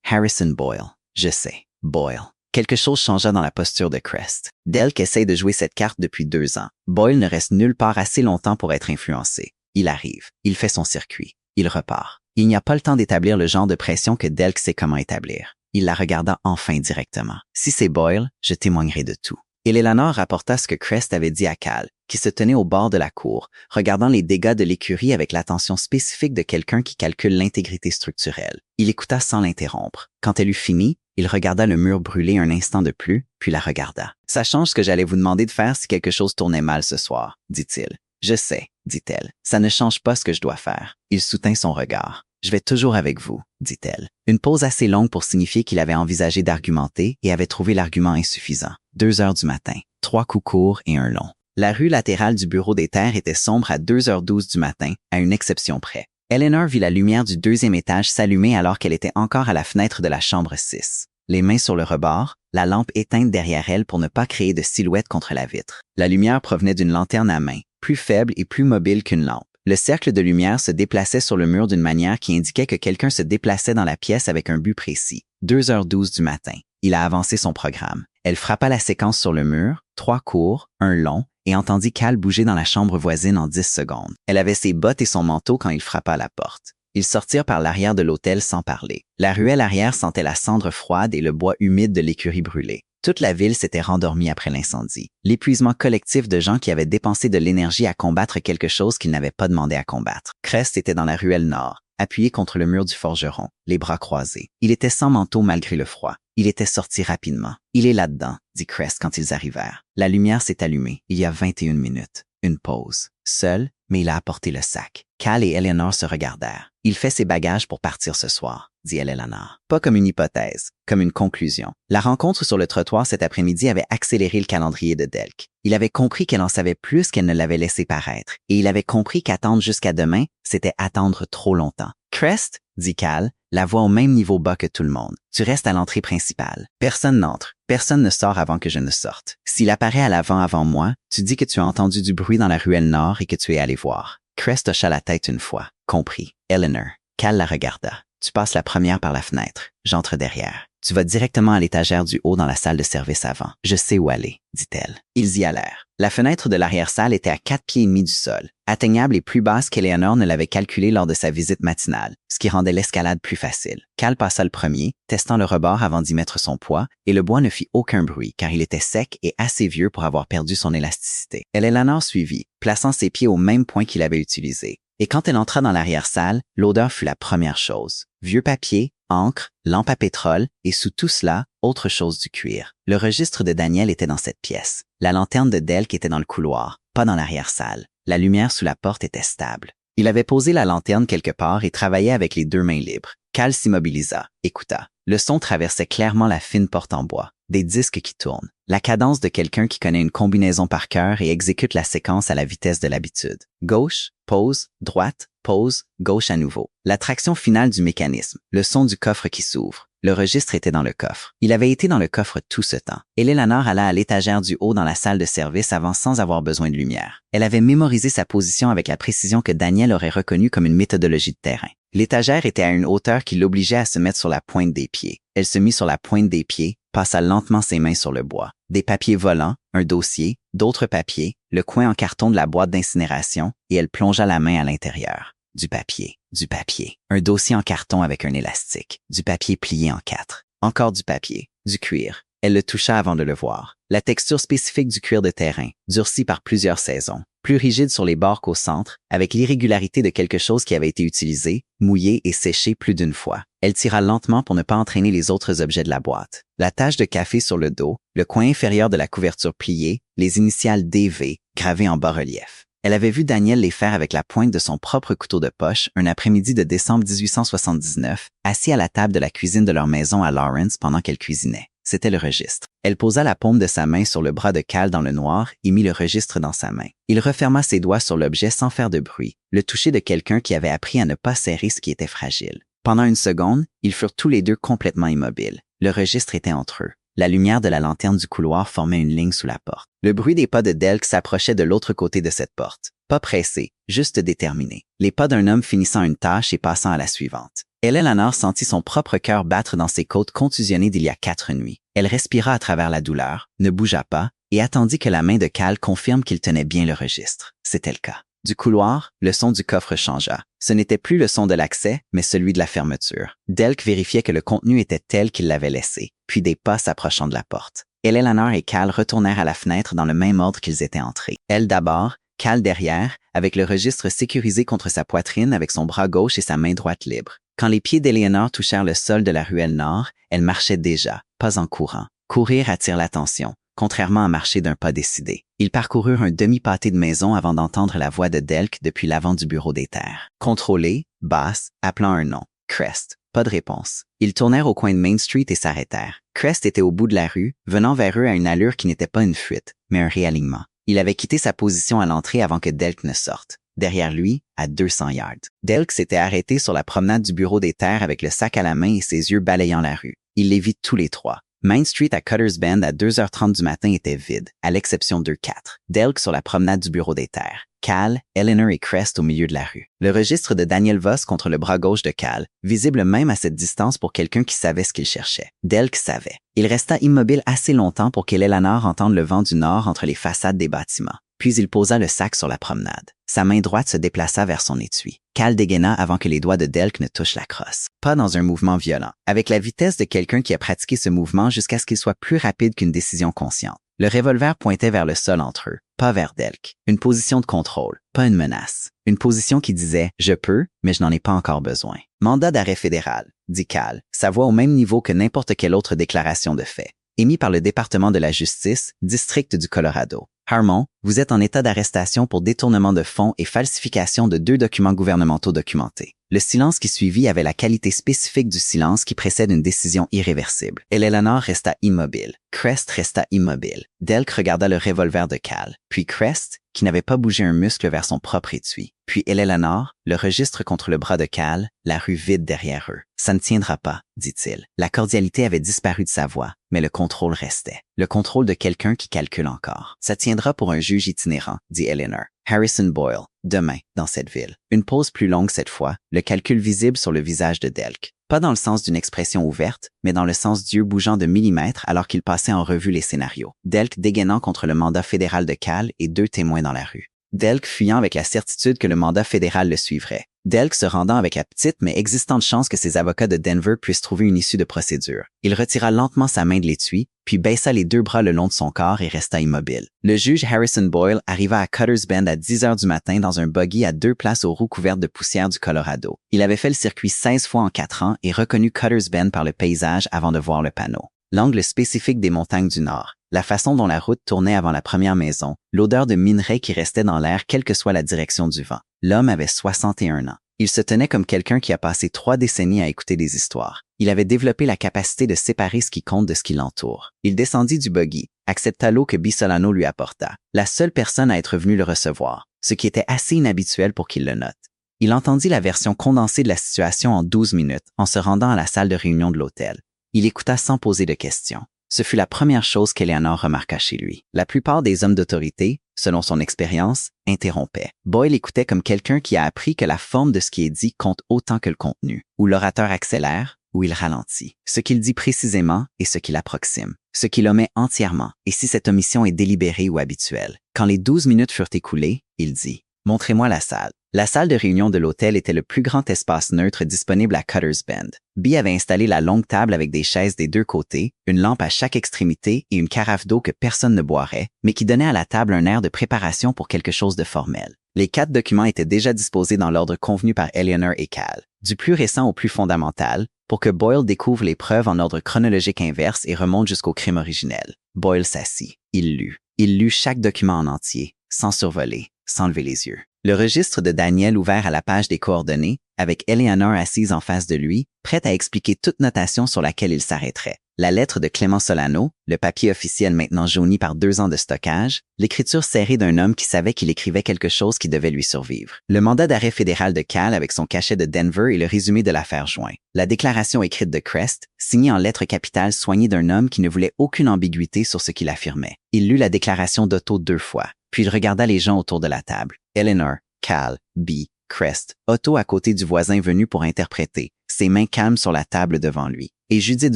Harrison Boyle. Je sais. Boyle. Quelque chose changea dans la posture de Crest. Delk essaye de jouer cette carte depuis 2 ans. Boyle ne reste nulle part assez longtemps pour être influencé. Il arrive. Il fait son circuit. Il repart. Il n'y a pas le temps d'établir le genre de pression que Delk sait comment établir. Il la regarda enfin directement. Si c'est Boyle, je témoignerai de tout. Et Eleanor rapporta ce que Crest avait dit à Cal, qui se tenait au bord de la cour, regardant les dégâts de l'écurie avec l'attention spécifique de quelqu'un qui calcule l'intégrité structurelle. Il écouta sans l'interrompre. Quand elle eut fini, il regarda le mur brûler un instant de plus, puis la regarda. « Ça change ce que j'allais vous demander de faire si quelque chose tournait mal ce soir, » dit-il. « Je sais, » dit-elle. « Ça ne change pas ce que je dois faire. » Il soutint son regard. « Je vais toujours avec vous, » dit-elle. Une pause assez longue pour signifier qu'il avait envisagé d'argumenter et avait trouvé l'argument insuffisant. 2 heures du matin, 3 coups courts et un long. La rue latérale du Bureau des terres était sombre à 2h12 du matin, à une exception près. Eleanor vit la lumière du 2e étage s'allumer alors qu'elle était encore à la fenêtre de la chambre 6. Les mains sur le rebord, la lampe éteinte derrière elle pour ne pas créer de silhouette contre la vitre. La lumière provenait d'une lanterne à main, plus faible et plus mobile qu'une lampe. Le cercle de lumière se déplaçait sur le mur d'une manière qui indiquait que quelqu'un se déplaçait dans la pièce avec un but précis. 2h12 du matin. Il a avancé son programme. Elle frappa la séquence sur le mur, 3 courts, un long, et entendit Cal bouger dans la chambre voisine en 10 secondes. Elle avait ses bottes et son manteau quand il frappa à la porte. Ils sortirent par l'arrière de l'hôtel sans parler. La ruelle arrière sentait la cendre froide et le bois humide de l'écurie brûlée. Toute la ville s'était rendormie après l'incendie. L'épuisement collectif de gens qui avaient dépensé de l'énergie à combattre quelque chose qu'ils n'avaient pas demandé à combattre. Crest était dans la ruelle nord, appuyé contre le mur du forgeron, les bras croisés. Il était sans manteau malgré le froid. Il était sorti rapidement. « Il est là-dedans », dit Crest quand ils arrivèrent. La lumière s'est allumée, il y a 21 minutes. Une pause. Seul, mais il a apporté le sac. Cal et Eleanor se regardèrent. « Il fait ses bagages pour partir ce soir », dit Eleanor. Pas comme une hypothèse, comme une conclusion. La rencontre sur le trottoir cet après-midi avait accéléré le calendrier de Delk. Il avait compris qu'elle en savait plus qu'elle ne l'avait laissé paraître. Et il avait compris qu'attendre jusqu'à demain, c'était attendre trop longtemps. « Crest », dit Cal, la voix au même niveau bas que tout le monde. « Tu restes à l'entrée principale. Personne n'entre. Personne ne sort avant que je ne sorte. S'il apparaît à l'avant avant moi, tu dis que tu as entendu du bruit dans la ruelle nord et que tu es allé voir. » Crest hocha la tête une fois. Compris. Eleanor. Cal la regarda. « Tu passes la première par la fenêtre. J'entre derrière. Tu vas directement à l'étagère du haut dans la salle de service avant. Je sais où aller, dit-elle. Ils y allèrent. La fenêtre de l'arrière-salle était à 4 pieds et demi du sol, atteignable et plus basse qu'Eleanor ne l'avait calculé lors de sa visite matinale, ce qui rendait l'escalade plus facile. Cal passa le premier, testant le rebord avant d'y mettre son poids, et le bois ne fit aucun bruit car il était sec et assez vieux pour avoir perdu son élasticité. Eleanor suivit, plaçant ses pieds au même point qu'il avait utilisé. Et quand elle entra dans l'arrière-salle, l'odeur fut la première chose. Vieux papier, encre, lampe à pétrole, et sous tout cela, autre chose du cuir. Le registre de Daniel était dans cette pièce. La lanterne de Delk était dans le couloir, pas dans l'arrière-salle. La lumière sous la porte était stable. Il avait posé la lanterne quelque part et travaillait avec les deux mains libres. Cal s'immobilisa, écouta. Le son traversait clairement la fine porte en bois. Des disques qui tournent. La cadence de quelqu'un qui connaît une combinaison par cœur et exécute la séquence à la vitesse de l'habitude. Gauche, pause, droite, pause, gauche à nouveau. La traction finale du mécanisme. Le son du coffre qui s'ouvre. Le registre était dans le coffre. Il avait été dans le coffre tout ce temps. Eleanor alla à l'étagère du haut dans la salle de service avant sans avoir besoin de lumière. Elle avait mémorisé sa position avec la précision que Daniel aurait reconnue comme une méthodologie de terrain. L'étagère était à une hauteur qui l'obligeait à se mettre sur la pointe des pieds. Elle se mit sur la pointe des pieds, passa lentement ses mains sur le bois. Des papiers volants, un dossier, d'autres papiers, le coin en carton de la boîte d'incinération, et elle plongea la main à l'intérieur. Du papier, un dossier en carton avec un élastique, du papier plié en 4, encore du papier, du cuir. Elle le toucha avant de le voir. La texture spécifique du cuir de terrain, durci par plusieurs saisons, plus rigide sur les bords qu'au centre, avec l'irrégularité de quelque chose qui avait été utilisé, mouillé et séché plus d'une fois. Elle tira lentement pour ne pas entraîner les autres objets de la boîte. La tache de café sur le dos, le coin inférieur de la couverture pliée, les initiales DV gravées en bas-relief. Elle avait vu Daniel les faire avec la pointe de son propre couteau de poche un après-midi de décembre 1879, assis à la table de la cuisine de leur maison à Lawrence pendant qu'elle cuisinait. C'était le registre. Elle posa la paume de sa main sur le bras de Cal dans le noir et mit le registre dans sa main. Il referma ses doigts sur l'objet sans faire de bruit, le toucher de quelqu'un qui avait appris à ne pas serrer ce qui était fragile. Pendant une seconde, ils furent tous les deux complètement immobiles. Le registre était entre eux. La lumière de la lanterne du couloir formait une ligne sous la porte. Le bruit des pas de Delk s'approchait de l'autre côté de cette porte. Pas pressé, juste déterminé. Les pas d'un homme finissant une tâche et passant à la suivante. Eleanor sentit son propre cœur battre dans ses côtes contusionnées d'il y a 4 nuits. Elle respira à travers la douleur, ne bougea pas, et attendit que la main de Cal confirme qu'il tenait bien le registre. C'était le cas. Du couloir, le son du coffre changea. Ce n'était plus le son de l'accès, mais celui de la fermeture. Delk vérifiait que le contenu était tel qu'il l'avait laissé, puis des pas s'approchant de la porte. Eleanor et Cal retournèrent à la fenêtre dans le même ordre qu'ils étaient entrés. Elle d'abord, Cal derrière, avec le registre sécurisé contre sa poitrine avec son bras gauche et sa main droite libre. Quand les pieds d'Eleanor touchèrent le sol de la ruelle nord, elle marchait déjà, pas en courant. Courir attire l'attention, contrairement à marcher d'un pas décidé. Ils parcoururent un demi-pâté de maison avant d'entendre la voix de Delk depuis l'avant du bureau des terres. Contrôlée, basse, appelant un nom. Crest. Pas de réponse. Ils tournèrent au coin de Main Street et s'arrêtèrent. Crest était au bout de la rue, venant vers eux à une allure qui n'était pas une fuite, mais un réalignement. Il avait quitté sa position à l'entrée avant que Delk ne sorte. Derrière lui, à 200 yards. Delk s'était arrêté sur la promenade du bureau des terres avec le sac à la main et ses yeux balayant la rue. Il les vit tous les trois. Main Street à Cutter's Bend à 2h30 du matin était vide, à l'exception d'eux 4. Delk sur la promenade du bureau des terres. Cal, Eleanor et Crest au milieu de la rue. Le registre de Daniel Voss contre le bras gauche de Cal, visible même à cette distance pour quelqu'un qui savait ce qu'il cherchait. Delk savait. Il resta immobile assez longtemps pour qu'Eleanor entende le vent du nord entre les façades des bâtiments. Puis il posa le sac sur la promenade. Sa main droite se déplaça vers son étui. Cal dégaina avant que les doigts de Delk ne touchent la crosse. Pas dans un mouvement violent, avec la vitesse de quelqu'un qui a pratiqué ce mouvement jusqu'à ce qu'il soit plus rapide qu'une décision consciente. Le revolver pointait vers le sol entre eux, pas vers Delk. Une position de contrôle, pas une menace. Une position qui disait « Je peux, mais je n'en ai pas encore besoin ». Mandat d'arrêt fédéral, dit Cal, sa voix au même niveau que n'importe quelle autre déclaration de fait. Émis par le département de la justice, district du Colorado. Harmon, vous êtes en état d'arrestation pour détournement de fonds et falsification de 2 documents gouvernementaux documentés. Le silence qui suivit avait la qualité spécifique du silence qui précède une décision irréversible. Eleanor resta immobile. Crest resta immobile. Delk regarda le revolver de Cal. Puis Crest, qui n'avait pas bougé un muscle vers son propre étui. Puis Eleanor, le registre contre le bras de Cal, la rue vide derrière eux. « Ça ne tiendra pas », dit-il. La cordialité avait disparu de sa voix, mais le contrôle restait. Le contrôle de quelqu'un qui calcule encore. « Ça tiendra pour un juge itinérant », dit Eleanor. Harrison Boyle. demain, dans cette ville. Une pause plus longue cette fois, le calcul visible sur le visage de Delk. Pas dans le sens d'une expression ouverte, mais dans le sens d'yeux bougeant de millimètres alors qu'il passait en revue les scénarios. Delk dégainant contre le mandat fédéral de Cal et 2 témoins dans la rue. Delk fuyant avec la certitude que le mandat fédéral le suivrait. Delk se rendant avec la petite mais existante chance que ses avocats de Denver puissent trouver une issue de procédure. Il retira lentement sa main de l'étui, puis baissa les 2 bras le long de son corps et resta immobile. Le juge Harrison Boyle arriva à Cutter's Bend à 10 heures du matin dans un buggy à 2 places aux roues couvertes de poussière du Colorado. Il avait fait le circuit 16 fois en 4 ans et reconnu Cutter's Bend par le paysage avant de voir le panneau. L'angle spécifique des montagnes du Nord, la façon dont la route tournait avant la première maison, l'odeur de minerai qui restait dans l'air quelle que soit la direction du vent. L'homme avait 61 ans. Il se tenait comme quelqu'un qui a passé 3 décennies à écouter des histoires. Il avait développé la capacité de séparer ce qui compte de ce qui l'entoure. Il descendit du buggy, accepta l'eau que Bisolano lui apporta, la seule personne à être venue le recevoir, ce qui était assez inhabituel pour qu'il le note. Il entendit la version condensée de la situation en 12 minutes en se rendant à la salle de réunion de l'hôtel. Il écouta sans poser de questions. Ce fut la première chose qu'Eleanor remarqua chez lui. La plupart des hommes d'autorité, selon son expérience, interrompaient. Boyle écoutait comme quelqu'un qui a appris que la forme de ce qui est dit compte autant que le contenu, où l'orateur accélère, où il ralentit, ce qu'il dit précisément et ce qu'il approxime, ce qu'il omet entièrement, et si cette omission est délibérée ou habituelle. Quand les 12 minutes furent écoulées, il dit « Montrez-moi la salle ». La salle de réunion de l'hôtel était le plus grand espace neutre disponible à Cutter's Bend. Bee avait installé la longue table avec des chaises des 2 côtés, une lampe à chaque extrémité et une carafe d'eau que personne ne boirait, mais qui donnait à la table un air de préparation pour quelque chose de formel. Les 4 documents étaient déjà disposés dans l'ordre convenu par Eleanor et Cal, du plus récent au plus fondamental, pour que Boyle découvre les preuves en ordre chronologique inverse et remonte jusqu'au crime originel. Boyle s'assit. Il lut. Il lut chaque document en entier, sans survoler, sans lever les yeux. Le registre de Daniel ouvert à la page des coordonnées, avec Eleanor assise en face de lui, prête à expliquer toute notation sur laquelle il s'arrêterait. La lettre de Clément Solano, le papier officiel maintenant jauni par 2 ans de stockage, l'écriture serrée d'un homme qui savait qu'il écrivait quelque chose qui devait lui survivre. Le mandat d'arrêt fédéral de Cal avec son cachet de Denver et le résumé de l'affaire joint. La déclaration écrite de Crest, signée en lettres capitales soignées d'un homme qui ne voulait aucune ambiguïté sur ce qu'il affirmait. Il lut la déclaration d'Otto 2 fois, puis il regarda les gens autour de la table. Eleanor, Cal, Bee, Crest, Otto à côté du voisin venu pour interpréter, ses mains calmes sur la table devant lui, et Judith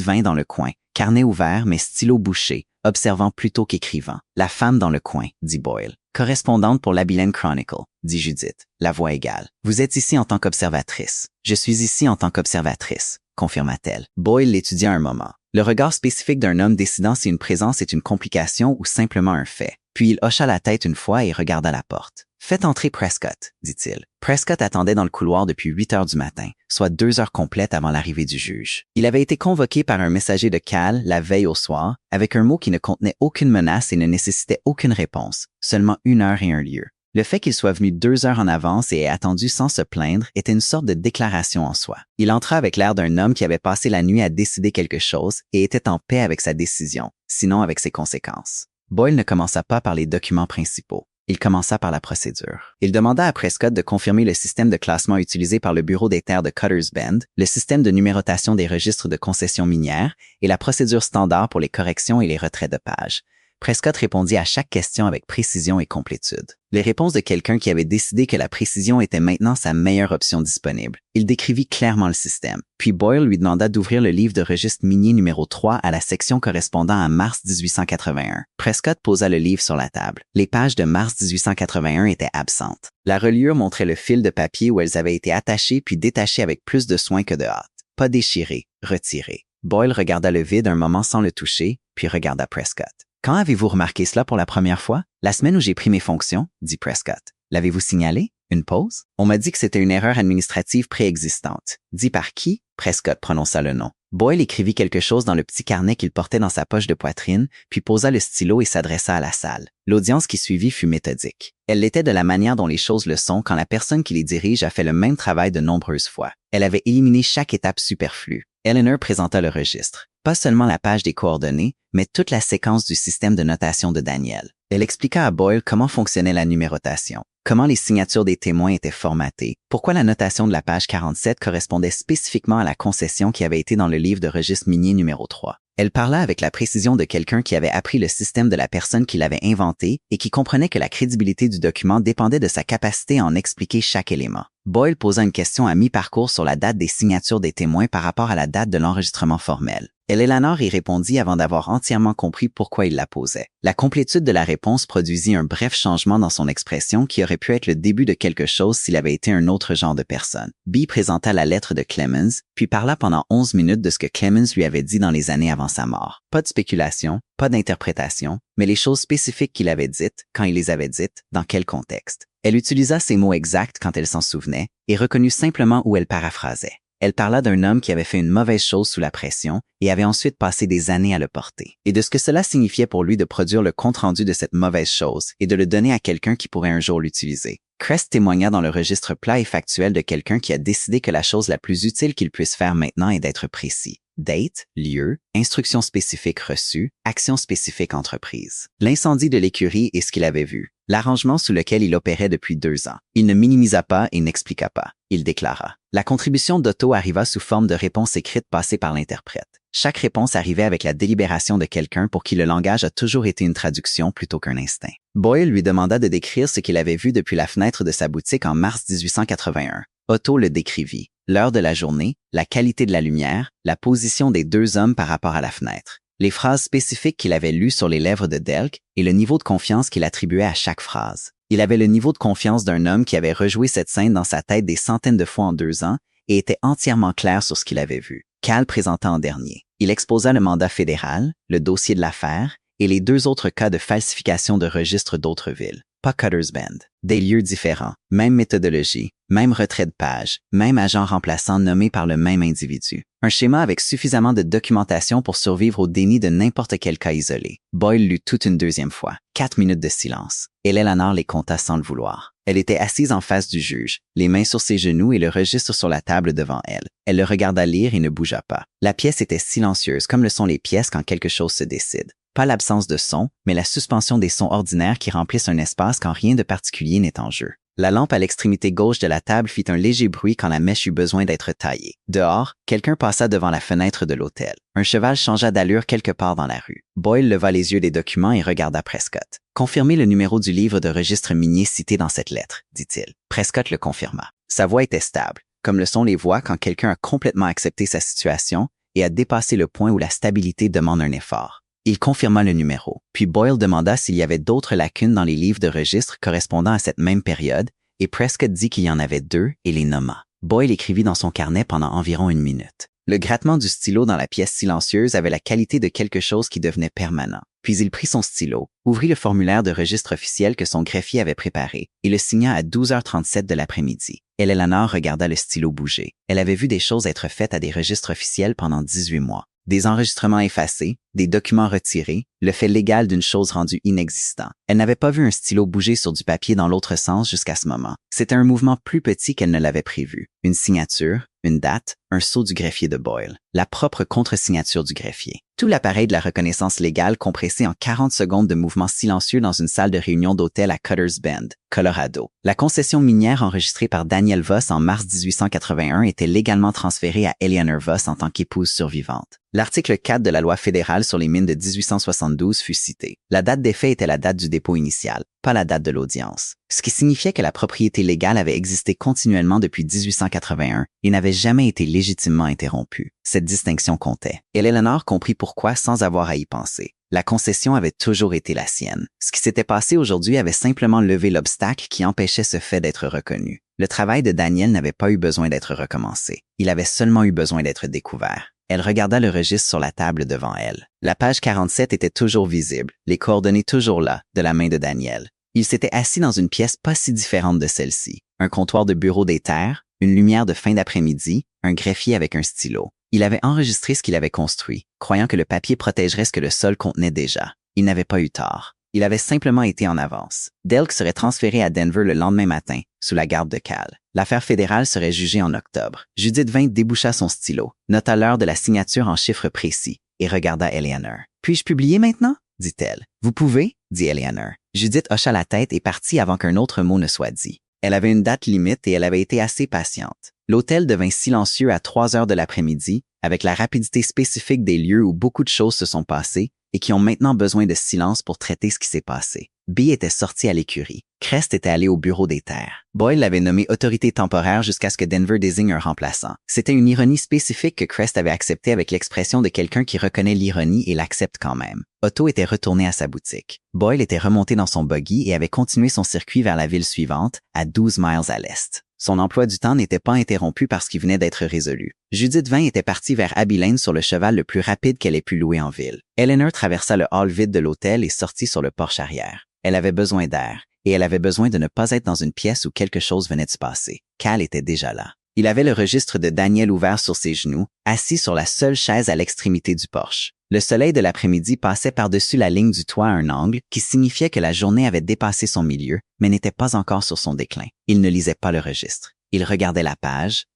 vint dans le coin, carnet ouvert mais stylo bouché, observant plutôt qu'écrivant. La femme dans le coin, dit Boyle. Correspondante pour l'Abilene Chronicle, dit Judith, la voix égale. Vous êtes ici en tant qu'observatrice. Je suis ici en tant qu'observatrice, confirma-t-elle. Boyle l'étudia un moment. Le regard spécifique d'un homme décidant si une présence est une complication ou simplement un fait. Puis il hocha la tête une fois et regarda la porte. « Faites entrer Prescott », dit-il. Prescott attendait dans le couloir depuis 8 heures du matin, soit 2 heures complètes avant l'arrivée du juge. Il avait été convoqué par un messager de Cal la veille au soir, avec un mot qui ne contenait aucune menace et ne nécessitait aucune réponse, seulement 1 heure et un lieu. Le fait qu'il soit venu 2 heures en avance et ait attendu sans se plaindre était une sorte de déclaration en soi. Il entra avec l'air d'un homme qui avait passé la nuit à décider quelque chose et était en paix avec sa décision, sinon avec ses conséquences. Boyle ne commença pas par les documents principaux. Il commença par la procédure. Il demanda à Prescott de confirmer le système de classement utilisé par le Bureau des terres de Cutter's Bend, le système de numérotation des registres de concessions minières et la procédure standard pour les corrections et les retraits de pages. Prescott répondit à chaque question avec précision et complétude. Les réponses de quelqu'un qui avait décidé que la précision était maintenant sa meilleure option disponible. Il décrivit clairement le système. Puis Boyle lui demanda d'ouvrir le livre de registre minier numéro 3 à la section correspondant à mars 1881. Prescott posa le livre sur la table. Les pages de mars 1881 étaient absentes. La reliure montrait le fil de papier où elles avaient été attachées puis détachées avec plus de soin que de hâte. Pas déchirées, retirées. Boyle regarda le vide un moment sans le toucher, puis regarda Prescott. « Quand avez-vous remarqué cela pour la première fois? »« La semaine où j'ai pris mes fonctions, » dit Prescott. « L'avez-vous signalé? Une pause? »« On m'a dit que c'était une erreur administrative préexistante. » Dit par qui? Prescott prononça le nom. Boyle écrivit quelque chose dans le petit carnet qu'il portait dans sa poche de poitrine, puis posa le stylo et s'adressa à la salle. L'audience qui suivit fut méthodique. Elle l'était de la manière dont les choses le sont quand la personne qui les dirige a fait le même travail de nombreuses fois. Elle avait éliminé chaque étape superflue. Eleanor présenta le registre. Pas seulement la page des coordonnées, mais toute la séquence du système de notation de Daniel. Elle expliqua à Boyle comment fonctionnait la numérotation, comment les signatures des témoins étaient formatées, pourquoi la notation de la page 47 correspondait spécifiquement à la concession qui avait été dans le livre de registre minier numéro 3. Elle parla avec la précision de quelqu'un qui avait appris le système de la personne qui l'avait inventé et qui comprenait que la crédibilité du document dépendait de sa capacité à en expliquer chaque élément. Boyle posa une question à mi-parcours sur la date des signatures des témoins par rapport à la date de l'enregistrement formel. Eleanor y répondit avant d'avoir entièrement compris pourquoi il la posait. La complétude de la réponse produisit un bref changement dans son expression qui aurait pu être le début de quelque chose s'il avait été un autre genre de personne. Bee présenta la lettre de Clemens, puis parla pendant 11 minutes de ce que Clemens lui avait dit dans les années avant sa mort. Pas de spéculation, pas d'interprétation, mais les choses spécifiques qu'il avait dites, quand il les avait dites, dans quel contexte. Elle utilisa ces mots exacts quand elle s'en souvenait et reconnut simplement où elle paraphrasait. Elle parla d'un homme qui avait fait une mauvaise chose sous la pression et avait ensuite passé des années à le porter, et de ce que cela signifiait pour lui de produire le compte-rendu de cette mauvaise chose et de le donner à quelqu'un qui pourrait un jour l'utiliser. Crest témoigna dans le registre plat et factuel de quelqu'un qui a décidé que la chose la plus utile qu'il puisse faire maintenant est d'être précis. Date, lieu, instructions spécifiques reçues, actions spécifiques entreprises. L'incendie de l'écurie est ce qu'il avait vu, l'arrangement sous lequel il opérait depuis 2 ans. Il ne minimisa pas et n'expliqua pas. Il déclara. La contribution d'Otto arriva sous forme de réponse écrite passée par l'interprète. Chaque réponse arrivait avec la délibération de quelqu'un pour qui le langage a toujours été une traduction plutôt qu'un instinct. Boyle lui demanda de décrire ce qu'il avait vu depuis la fenêtre de sa boutique en mars 1881. Otto le décrivit. L'heure de la journée, la qualité de la lumière, la position des 2 hommes par rapport à la fenêtre, les phrases spécifiques qu'il avait lues sur les lèvres de Delk et le niveau de confiance qu'il attribuait à chaque phrase. Il avait le niveau de confiance d'un homme qui avait rejoué cette scène dans sa tête des centaines de fois en 2 ans et était entièrement clair sur ce qu'il avait vu. Cal présenta en dernier. Il exposa le mandat fédéral, le dossier de l'affaire et les 2 autres cas de falsification de registres d'autres villes. Pas Cutter's Bend. Des lieux différents, même méthodologie, même retrait de page, même agent remplaçant nommé par le même individu. Un schéma avec suffisamment de documentation pour survivre au déni de n'importe quel cas isolé. Boyle lut toute une 2e fois. 4 minutes de silence. Et Eleanor les compta sans le vouloir. Elle était assise en face du juge, les mains sur ses genoux et le registre sur la table devant elle. Elle le regarda lire et ne bougea pas. La pièce était silencieuse comme le sont les pièces quand quelque chose se décide. Pas l'absence de son, mais la suspension des sons ordinaires qui remplissent un espace quand rien de particulier n'est en jeu. La lampe à l'extrémité gauche de la table fit un léger bruit quand la mèche eut besoin d'être taillée. Dehors, quelqu'un passa devant la fenêtre de l'hôtel. Un cheval changea d'allure quelque part dans la rue. Boyle leva les yeux des documents et regarda Prescott. « Confirmez le numéro du livre de registre minier cité dans cette lettre », dit-il. Prescott le confirma. Sa voix était stable, comme le sont les voix quand quelqu'un a complètement accepté sa situation et a dépassé le point où la stabilité demande un effort. Il confirma le numéro. Puis Boyle demanda s'il y avait d'autres lacunes dans les livres de registre correspondant à cette même période, et Prescott dit qu'il y en avait 2 et les nomma. Boyle écrivit dans son carnet pendant environ 1 minute. Le grattement du stylo dans la pièce silencieuse avait la qualité de quelque chose qui devenait permanent. Puis il prit son stylo, ouvrit le formulaire de registre officiel que son greffier avait préparé et le signa à 12h37 de l'après-midi. Eleanor regarda le stylo bouger. Elle avait vu des choses être faites à des registres officiels pendant 18 mois. Des enregistrements effacés, des documents retirés, le fait légal d'une chose rendue inexistant. Elle n'avait pas vu un stylo bouger sur du papier dans l'autre sens jusqu'à ce moment. C'était un mouvement plus petit qu'elle ne l'avait prévu. Une signature, une date, un sceau du greffier de Boyle, la propre contre-signature du greffier. Tout l'appareil de la reconnaissance légale compressé en 40 secondes de mouvement silencieux dans une salle de réunion d'hôtel à Cutter's Bend, Colorado. La concession minière enregistrée par Daniel Voss en mars 1881 était légalement transférée à Eleanor Voss en tant qu'épouse survivante. L'article 4 de la loi fédérale sur les mines de 1872 fut cité. La date des faits était la date du dépôt initial, pas la date de l'audience, ce qui signifiait que la propriété légale avait existé continuellement depuis 1881 et n'avait jamais été légitimement interrompue. Cette distinction comptait. Et Eleanor comprit pourquoi sans avoir à y penser. La concession avait toujours été la sienne. Ce qui s'était passé aujourd'hui avait simplement levé l'obstacle qui empêchait ce fait d'être reconnu. Le travail de Daniel n'avait pas eu besoin d'être recommencé. Il avait seulement eu besoin d'être découvert. Elle regarda le registre sur la table devant elle. La page 47 était toujours visible, les coordonnées toujours là, de la main de Daniel. Il s'était assis dans une pièce pas si différente de celle-ci. Un comptoir de bureau des terres, une lumière de fin d'après-midi, un greffier avec un stylo. Il avait enregistré ce qu'il avait construit, croyant que le papier protégerait ce que le sol contenait déjà. Il n'avait pas eu tort. Il avait simplement été en avance. Delk serait transféré à Denver le lendemain matin, sous la garde de Cal. L'affaire fédérale serait jugée en octobre. Judith Vint déboucha son stylo, nota l'heure de la signature en chiffres précis et regarda Eleanor. « Puis-je publier maintenant? » dit-elle. « Vous pouvez? » dit Eleanor. Judith hocha la tête et partit avant qu'un autre mot ne soit dit. Elle avait une date limite et elle avait été assez patiente. L'hôtel devint silencieux à 3 heures de l'après-midi, avec la rapidité spécifique des lieux où beaucoup de choses se sont passées et qui ont maintenant besoin de silence pour traiter ce qui s'est passé. Bee était sorti à l'écurie. Crest était allé au bureau des terres. Boyle l'avait nommé autorité temporaire jusqu'à ce que Denver désigne un remplaçant. C'était une ironie spécifique que Crest avait acceptée avec l'expression de quelqu'un qui reconnaît l'ironie et l'accepte quand même. Otto était retourné à sa boutique. Boyle était remonté dans son buggy et avait continué son circuit vers la ville suivante, à 12 miles à l'est. Son emploi du temps n'était pas interrompu parce qu'il venait d'être résolu. Judith Vin était partie vers Abbey Lane sur le cheval le plus rapide qu'elle ait pu louer en ville. Eleanor traversa le hall vide de l'hôtel et sortit sur le porche arrière. Elle avait besoin d'air, et elle avait besoin de ne pas être dans une pièce où quelque chose venait de se passer. Cal était déjà là. Il avait le registre de Daniel ouvert sur ses genoux, assis sur la seule chaise à l'extrémité du porche. Le soleil de l'après-midi passait par-dessus la ligne du toit à un angle qui signifiait que la journée avait dépassé son milieu, mais n'était pas encore sur son déclin. Il ne lisait pas le registre. Il regardait la page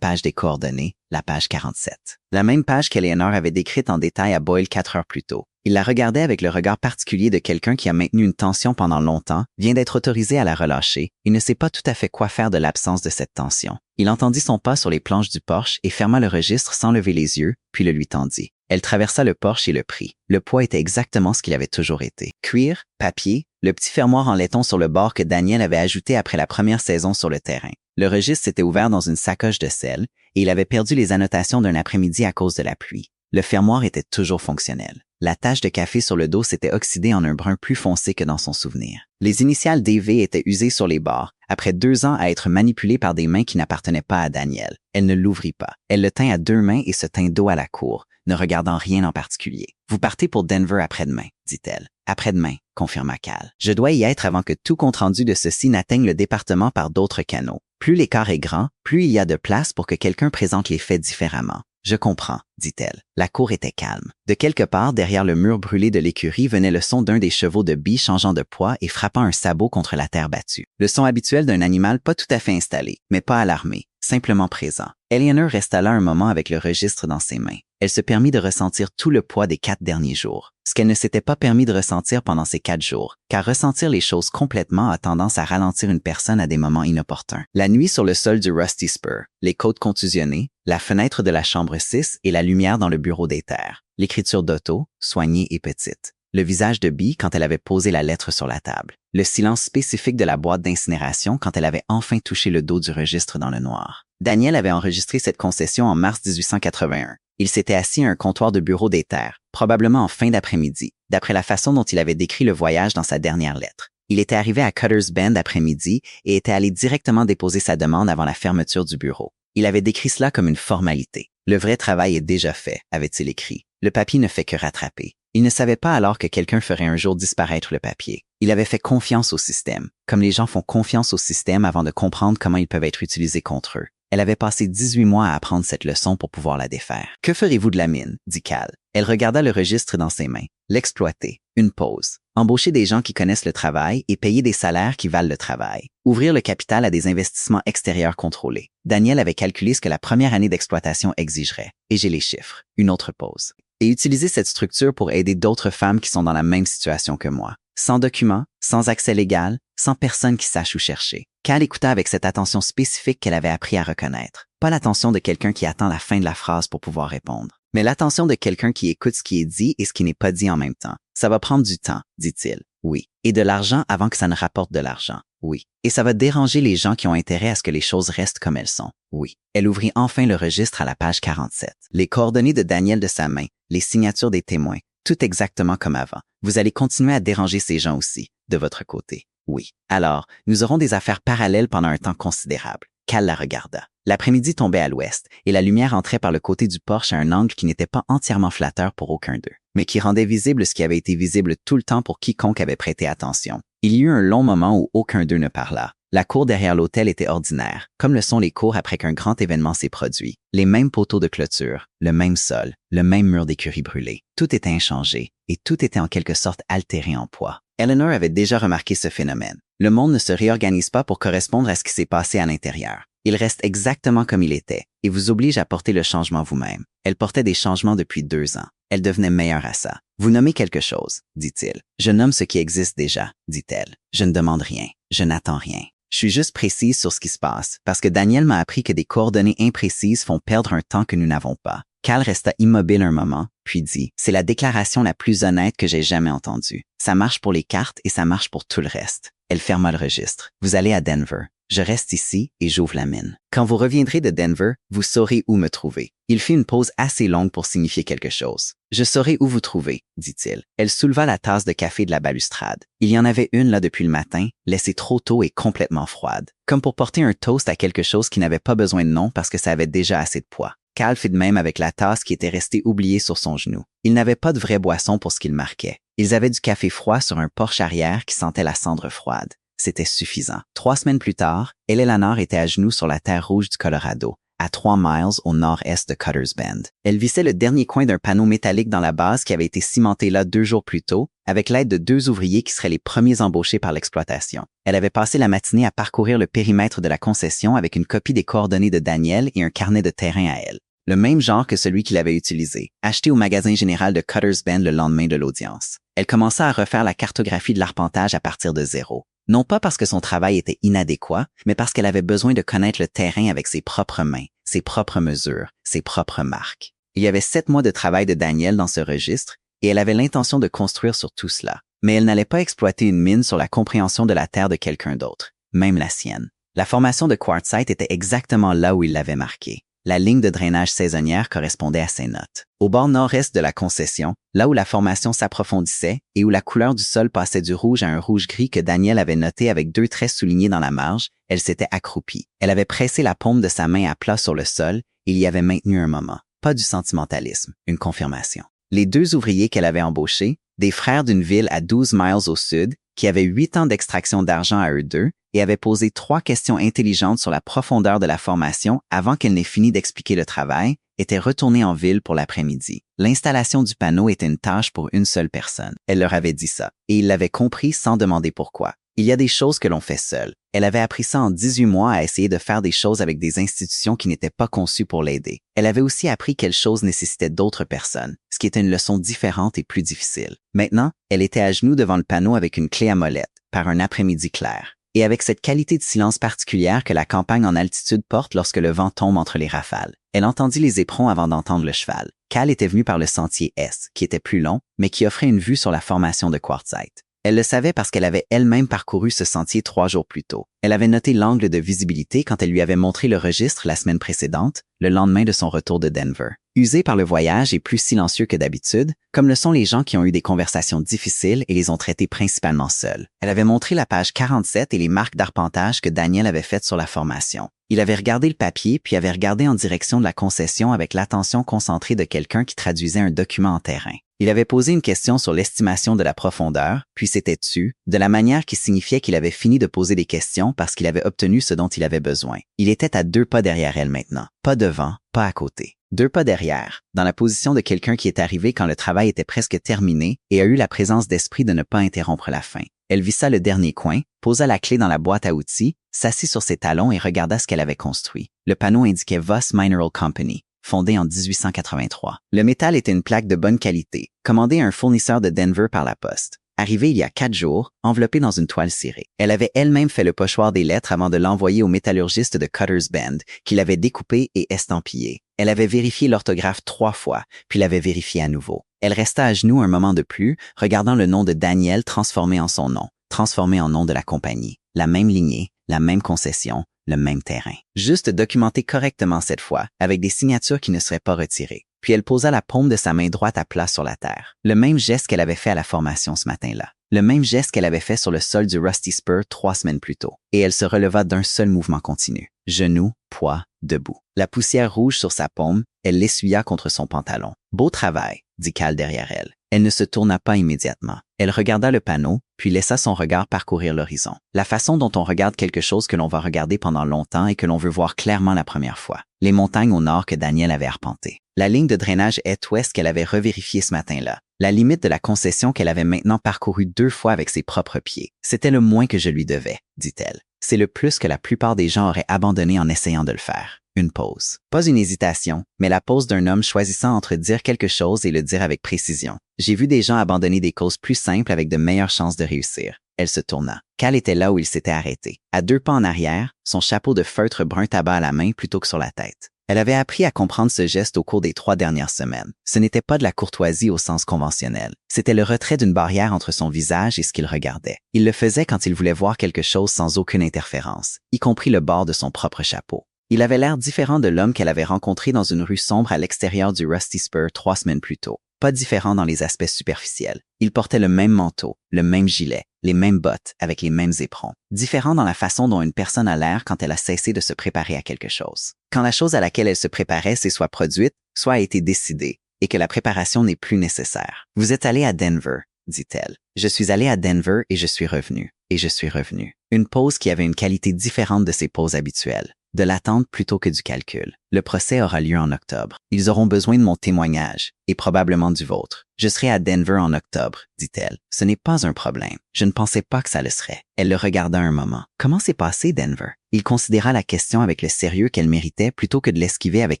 des coordonnées, la page 47. La même page qu'Eleanor avait décrite en détail à Boyle 4 heures plus tôt. Il la regardait avec le regard particulier de quelqu'un qui a maintenu une tension pendant longtemps, vient d'être autorisé à la relâcher et ne sait pas tout à fait quoi faire de l'absence de cette tension. Il entendit son pas sur les planches du porche et ferma le registre sans lever les yeux, puis le lui tendit. Elle traversa le porche et le prit. Le poids était exactement ce qu'il avait toujours été. Cuir, papier, le petit fermoir en laiton sur le bord que Daniel avait ajouté après la première saison sur le terrain. Le registre s'était ouvert dans une sacoche de sel et il avait perdu les annotations d'un après-midi à cause de la pluie. Le fermoir était toujours fonctionnel. La tache de café sur le dos s'était oxydée en un brun plus foncé que dans son souvenir. Les initiales DV étaient usées sur les bords, après 2 ans à être manipulées par des mains qui n'appartenaient pas à Daniel. Elle ne l'ouvrit pas. Elle le tint à 2 mains et se tint dos à la cour, ne regardant rien en particulier. « Vous partez pour Denver après-demain, dit-elle. « Après-demain, confirma Cal. Je dois y être avant que tout compte-rendu de ceci n'atteigne le département par d'autres canaux. Plus l'écart est grand, plus il y a de place pour que quelqu'un présente les faits différemment. Je comprends, dit-elle. La cour était calme. De quelque part, derrière le mur brûlé de l'écurie, venait le son d'un des chevaux de Bee changeant de poids et frappant un sabot contre la terre battue. Le son habituel d'un animal pas tout à fait installé, mais pas alarmé, simplement présent. Eleanor resta là un moment avec le registre dans ses mains. Elle se permit de ressentir tout le poids des 4 derniers jours, ce qu'elle ne s'était pas permis de ressentir pendant ces 4 jours, car ressentir les choses complètement a tendance à ralentir une personne à des moments inopportuns. La nuit sur le sol du Rusty Spur, les côtes contusionnées, la fenêtre de la chambre 6 et la lumière dans le bureau des terres, l'écriture d'Otto, soignée et petite, le visage de Bee quand elle avait posé la lettre sur la table, le silence spécifique de la boîte d'incinération quand elle avait enfin touché le dos du registre dans le noir. Daniel avait enregistré cette concession en mars 1881. Il s'était assis à un comptoir de bureau des terres, probablement en fin d'après-midi, d'après la façon dont il avait décrit le voyage dans sa dernière lettre. Il était arrivé à Cutter's Bend après-midi et était allé directement déposer sa demande avant la fermeture du bureau. Il avait décrit cela comme une formalité. Le vrai travail est déjà fait, avait-il écrit. Le papier ne fait que rattraper. Il ne savait pas alors que quelqu'un ferait un jour disparaître le papier. Il avait fait confiance au système, comme les gens font confiance au système avant de comprendre comment ils peuvent être utilisés contre eux. Elle avait passé 18 mois à apprendre cette leçon pour pouvoir la défaire. « Que ferez-vous de la mine? » dit Cal. Elle regarda le registre dans ses mains. L'exploiter. Une pause. Embaucher des gens qui connaissent le travail et payer des salaires qui valent le travail. Ouvrir le capital à des investissements extérieurs contrôlés. Daniel avait calculé ce que la première année d'exploitation exigerait. Et j'ai les chiffres. Une autre pause. Et utiliser cette structure pour aider d'autres femmes qui sont dans la même situation que moi. Sans documents, sans accès légal, sans personne qui sache où chercher. Cal écouta avec cette attention spécifique qu'elle avait appris à reconnaître. Pas l'attention de quelqu'un qui attend la fin de la phrase pour pouvoir répondre, mais l'attention de quelqu'un qui écoute ce qui est dit et ce qui n'est pas dit en même temps. Ça va prendre du temps, dit-il. Oui. Et de l'argent avant que ça ne rapporte de l'argent. Oui. Et ça va déranger les gens qui ont intérêt à ce que les choses restent comme elles sont. Oui. Elle ouvrit enfin le registre à la page 47. Les coordonnées de Daniel de sa main, les signatures des témoins, tout exactement comme avant. Vous allez continuer à déranger ces gens aussi, de votre côté. Oui. Alors, nous aurons des affaires parallèles pendant un temps considérable. Cal la regarda. L'après-midi tombait à l'ouest, et la lumière entrait par le côté du porche à un angle qui n'était pas entièrement flatteur pour aucun d'eux, mais qui rendait visible ce qui avait été visible tout le temps pour quiconque avait prêté attention. Il y eut un long moment où aucun d'eux ne parla. La cour derrière l'hôtel était ordinaire, comme le sont les cours après qu'un grand événement s'est produit. Les mêmes poteaux de clôture, le même sol, le même mur d'écurie brûlé. Tout était inchangé, et tout était en quelque sorte altéré en poids. Eleanor avait déjà remarqué ce phénomène. Le monde ne se réorganise pas pour correspondre à ce qui s'est passé à l'intérieur. Il reste exactement comme il était, et vous oblige à porter le changement vous-même. Elle portait des changements depuis 2 ans. Elle devenait meilleure à ça. Vous nommez quelque chose, dit-il. Je nomme ce qui existe déjà, dit-elle. Je ne demande rien. Je n'attends rien. Je suis juste précise sur ce qui se passe, parce que Daniel m'a appris que des coordonnées imprécises font perdre un temps que nous n'avons pas. Cal resta immobile un moment, puis dit « C'est la déclaration la plus honnête que j'ai jamais entendue. Ça marche pour les cartes et ça marche pour tout le reste. » Elle ferma le registre. « Vous allez à Denver. Je reste ici et j'ouvre la mine. Quand vous reviendrez de Denver, vous saurez où me trouver. » Il fit une pause assez longue pour signifier quelque chose. « Je saurai où vous trouver, » dit-il. Elle souleva la tasse de café de la balustrade. Il y en avait une là depuis le matin, laissée trop tôt et complètement froide. Comme pour porter un toast à quelque chose qui n'avait pas besoin de nom parce que ça avait déjà assez de poids. Cal fit de même avec la tasse qui était restée oubliée sur son genou. Ils n'avaient pas de vraie boisson pour ce qu'ils marquaient. Ils avaient du café froid sur un porche arrière qui sentait la cendre froide. C'était suffisant. 3 semaines plus tard, Eleanor était à genoux sur la terre rouge du Colorado, à 3 miles au nord-est de Cutter's Bend. Elle vissait le dernier coin d'un panneau métallique dans la base qui avait été cimenté là 2 jours plus tôt, avec l'aide de 2 ouvriers qui seraient les premiers embauchés par l'exploitation. Elle avait passé la matinée à parcourir le périmètre de la concession avec une copie des coordonnées de Daniel et un carnet de terrain à elle. Le même genre que celui qu'il avait utilisé, acheté au magasin général de Cutter's Bend le lendemain de l'audience. Elle commença à refaire la cartographie de l'arpentage à partir de zéro. Non pas parce que son travail était inadéquat, mais parce qu'elle avait besoin de connaître le terrain avec ses propres mains, ses propres mesures, ses propres marques. Il y avait 7 mois de travail de Daniel dans ce registre, et elle avait l'intention de construire sur tout cela. Mais elle n'allait pas exploiter une mine sur la compréhension de la terre de quelqu'un d'autre, même la sienne. La formation de quartzite était exactement là où il l'avait marquée. La ligne de drainage saisonnière correspondait à ses notes. Au bord nord-est de la concession, là où la formation s'approfondissait et où la couleur du sol passait du rouge à un rouge-gris que Daniel avait noté avec 2 traits soulignés dans la marge, elle s'était accroupie. Elle avait pressé la paume de sa main à plat sur le sol et il y avait maintenu un moment. Pas du sentimentalisme, une confirmation. Les 2 ouvriers qu'elle avait embauchés, des frères d'une ville à 12 miles au sud, qui avaient 8 ans d'extraction d'argent à eux deux, et avaient posé 3 questions intelligentes sur la profondeur de la formation avant qu'elle n'ait fini d'expliquer le travail, étaient retournés en ville pour l'après-midi. L'installation du panneau était une tâche pour une seule personne. Elle leur avait dit ça, et ils l'avaient compris sans demander pourquoi. Il y a des choses que l'on fait seul. Elle avait appris ça en 18 mois à essayer de faire des choses avec des institutions qui n'étaient pas conçues pour l'aider. Elle avait aussi appris quelles choses nécessitaient d'autres personnes, ce qui était une leçon différente et plus difficile. Maintenant, elle était à genoux devant le panneau avec une clé à molette, par un après-midi clair. Et avec cette qualité de silence particulière que la campagne en altitude porte lorsque le vent tombe entre les rafales. Elle entendit les éperons avant d'entendre le cheval. Cal était venu par le sentier S, qui était plus long, mais qui offrait une vue sur la formation de quartzite. Elle le savait parce qu'elle avait elle-même parcouru ce sentier 3 jours plus tôt. Elle avait noté l'angle de visibilité quand elle lui avait montré le registre la semaine précédente, le lendemain de son retour de Denver. Usé par le voyage et plus silencieux que d'habitude, comme le sont les gens qui ont eu des conversations difficiles et les ont traités principalement seuls. Elle avait montré la page 47 et les marques d'arpentage que Daniel avait faites sur la formation. Il avait regardé le papier puis avait regardé en direction de la concession avec l'attention concentrée de quelqu'un qui traduisait un document en terrain. Il avait posé une question sur l'estimation de la profondeur, puis s'était tu, de la manière qui signifiait qu'il avait fini de poser des questions parce qu'il avait obtenu ce dont il avait besoin. Il était à 2 pas derrière elle maintenant, pas devant, pas à côté. 2 pas derrière, dans la position de quelqu'un qui est arrivé quand le travail était presque terminé et a eu la présence d'esprit de ne pas interrompre la fin. Elle vissa le dernier coin, posa la clé dans la boîte à outils, s'assit sur ses talons et regarda ce qu'elle avait construit. Le panneau indiquait Voss Mineral Company, fondé en 1883. Le métal était une plaque de bonne qualité, commandée à un fournisseur de Denver par la poste. Arrivée il y a 4 jours, enveloppée dans une toile cirée. Elle avait elle-même fait le pochoir des lettres avant de l'envoyer au métallurgiste de Cutter's Bend, qui l'avait découpé et estampillé. Elle avait vérifié l'orthographe 3 fois, puis l'avait vérifié à nouveau. Elle resta à genoux un moment de plus, regardant le nom de Daniel transformé en son nom, transformé en nom de la compagnie. La même lignée, la même concession, le même terrain. Juste documenté correctement cette fois, avec des signatures qui ne seraient pas retirées. Puis elle posa la paume de sa main droite à plat sur la terre. Le même geste qu'elle avait fait à la formation ce matin-là. Le même geste qu'elle avait fait sur le sol du Rusty Spur 3 semaines plus tôt. Et elle se releva d'un seul mouvement continu. Genoux, poids, debout. La poussière rouge sur sa paume, elle l'essuya contre son pantalon. Beau travail, dit Cal derrière elle. Elle ne se tourna pas immédiatement. Elle regarda le panneau, puis laissa son regard parcourir l'horizon. La façon dont on regarde quelque chose que l'on va regarder pendant longtemps et que l'on veut voir clairement la première fois. Les montagnes au nord que Daniel avait arpentées. La ligne de drainage est-ouest qu'elle avait revérifiée ce matin-là. La limite de la concession qu'elle avait maintenant parcourue 2 fois avec ses propres pieds. C'était le moins que je lui devais, dit-elle. C'est le plus que la plupart des gens auraient abandonné en essayant de le faire. Une pause. Pas une hésitation, mais la pause d'un homme choisissant entre dire quelque chose et le dire avec précision. J'ai vu des gens abandonner des causes plus simples avec de meilleures chances de réussir. Elle se tourna. Cal était là où il s'était arrêté. À 2 pas en arrière, son chapeau de feutre brun tabac à la main plutôt que sur la tête. Elle avait appris à comprendre ce geste au cours des 3 dernières semaines. Ce n'était pas de la courtoisie au sens conventionnel. C'était le retrait d'une barrière entre son visage et ce qu'il regardait. Il le faisait quand il voulait voir quelque chose sans aucune interférence, y compris le bord de son propre chapeau. Il avait l'air différent de l'homme qu'elle avait rencontré dans une rue sombre à l'extérieur du Rusty Spur 3 semaines plus tôt. Pas différent dans les aspects superficiels. Il portait le même manteau, le même gilet, les mêmes bottes avec les mêmes éperons. Différent dans la façon dont une personne a l'air quand elle a cessé de se préparer à quelque chose. Quand la chose à laquelle elle se préparait s'est soit produite, soit a été décidée, et que la préparation n'est plus nécessaire. « Vous êtes allé à Denver », dit-elle. « Je suis allé à Denver et je suis revenu. Et je suis revenu. » Une pause qui avait une qualité différente de ses pauses habituelles. De l'attente plutôt que du calcul. Le procès aura lieu en octobre. Ils auront besoin de mon témoignage, et probablement du vôtre. Je serai à Denver en octobre, dit-elle. Ce n'est pas un problème. Je ne pensais pas que ça le serait. Elle le regarda un moment. Comment s'est passé Denver? Il considéra la question avec le sérieux qu'elle méritait plutôt que de l'esquiver avec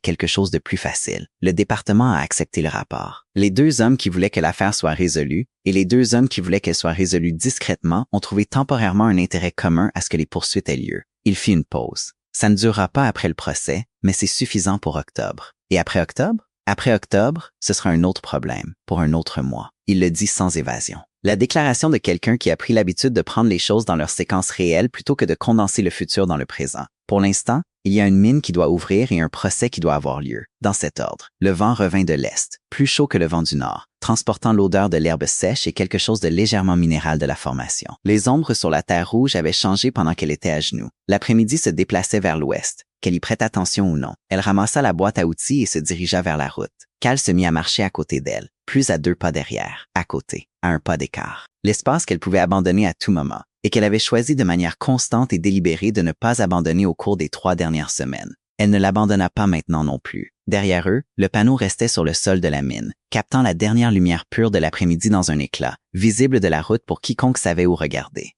quelque chose de plus facile. Le département a accepté le rapport. Les 2 hommes qui voulaient que l'affaire soit résolue et les 2 hommes qui voulaient qu'elle soit résolue discrètement ont trouvé temporairement un intérêt commun à ce que les poursuites aient lieu. Il fit une pause. Ça ne durera pas après le procès, mais c'est suffisant pour octobre. Et après octobre? Après octobre, ce sera un autre problème, pour un autre mois. Il le dit sans évasion. La déclaration de quelqu'un qui a pris l'habitude de prendre les choses dans leur séquence réelle plutôt que de condenser le futur dans le présent. Pour l'instant, il y a une mine qui doit ouvrir et un procès qui doit avoir lieu. Dans cet ordre, le vent revint de l'est, plus chaud que le vent du nord, transportant l'odeur de l'herbe sèche et quelque chose de légèrement minéral de la formation. Les ombres sur la terre rouge avaient changé pendant qu'elle était à genoux. L'après-midi se déplaçait vers l'ouest, qu'elle y prête attention ou non. Elle ramassa la boîte à outils et se dirigea vers la route. Cal se mit à marcher à côté d'elle, plus à 2 pas derrière, à côté, à un pas d'écart. L'espace qu'elle pouvait abandonner à tout moment, et qu'elle avait choisi de manière constante et délibérée de ne pas abandonner au cours des 3 dernières semaines. Elle ne l'abandonna pas maintenant non plus. Derrière eux, le panneau restait sur le sol de la mine, captant la dernière lumière pure de l'après-midi dans un éclat, visible de la route pour quiconque savait où regarder.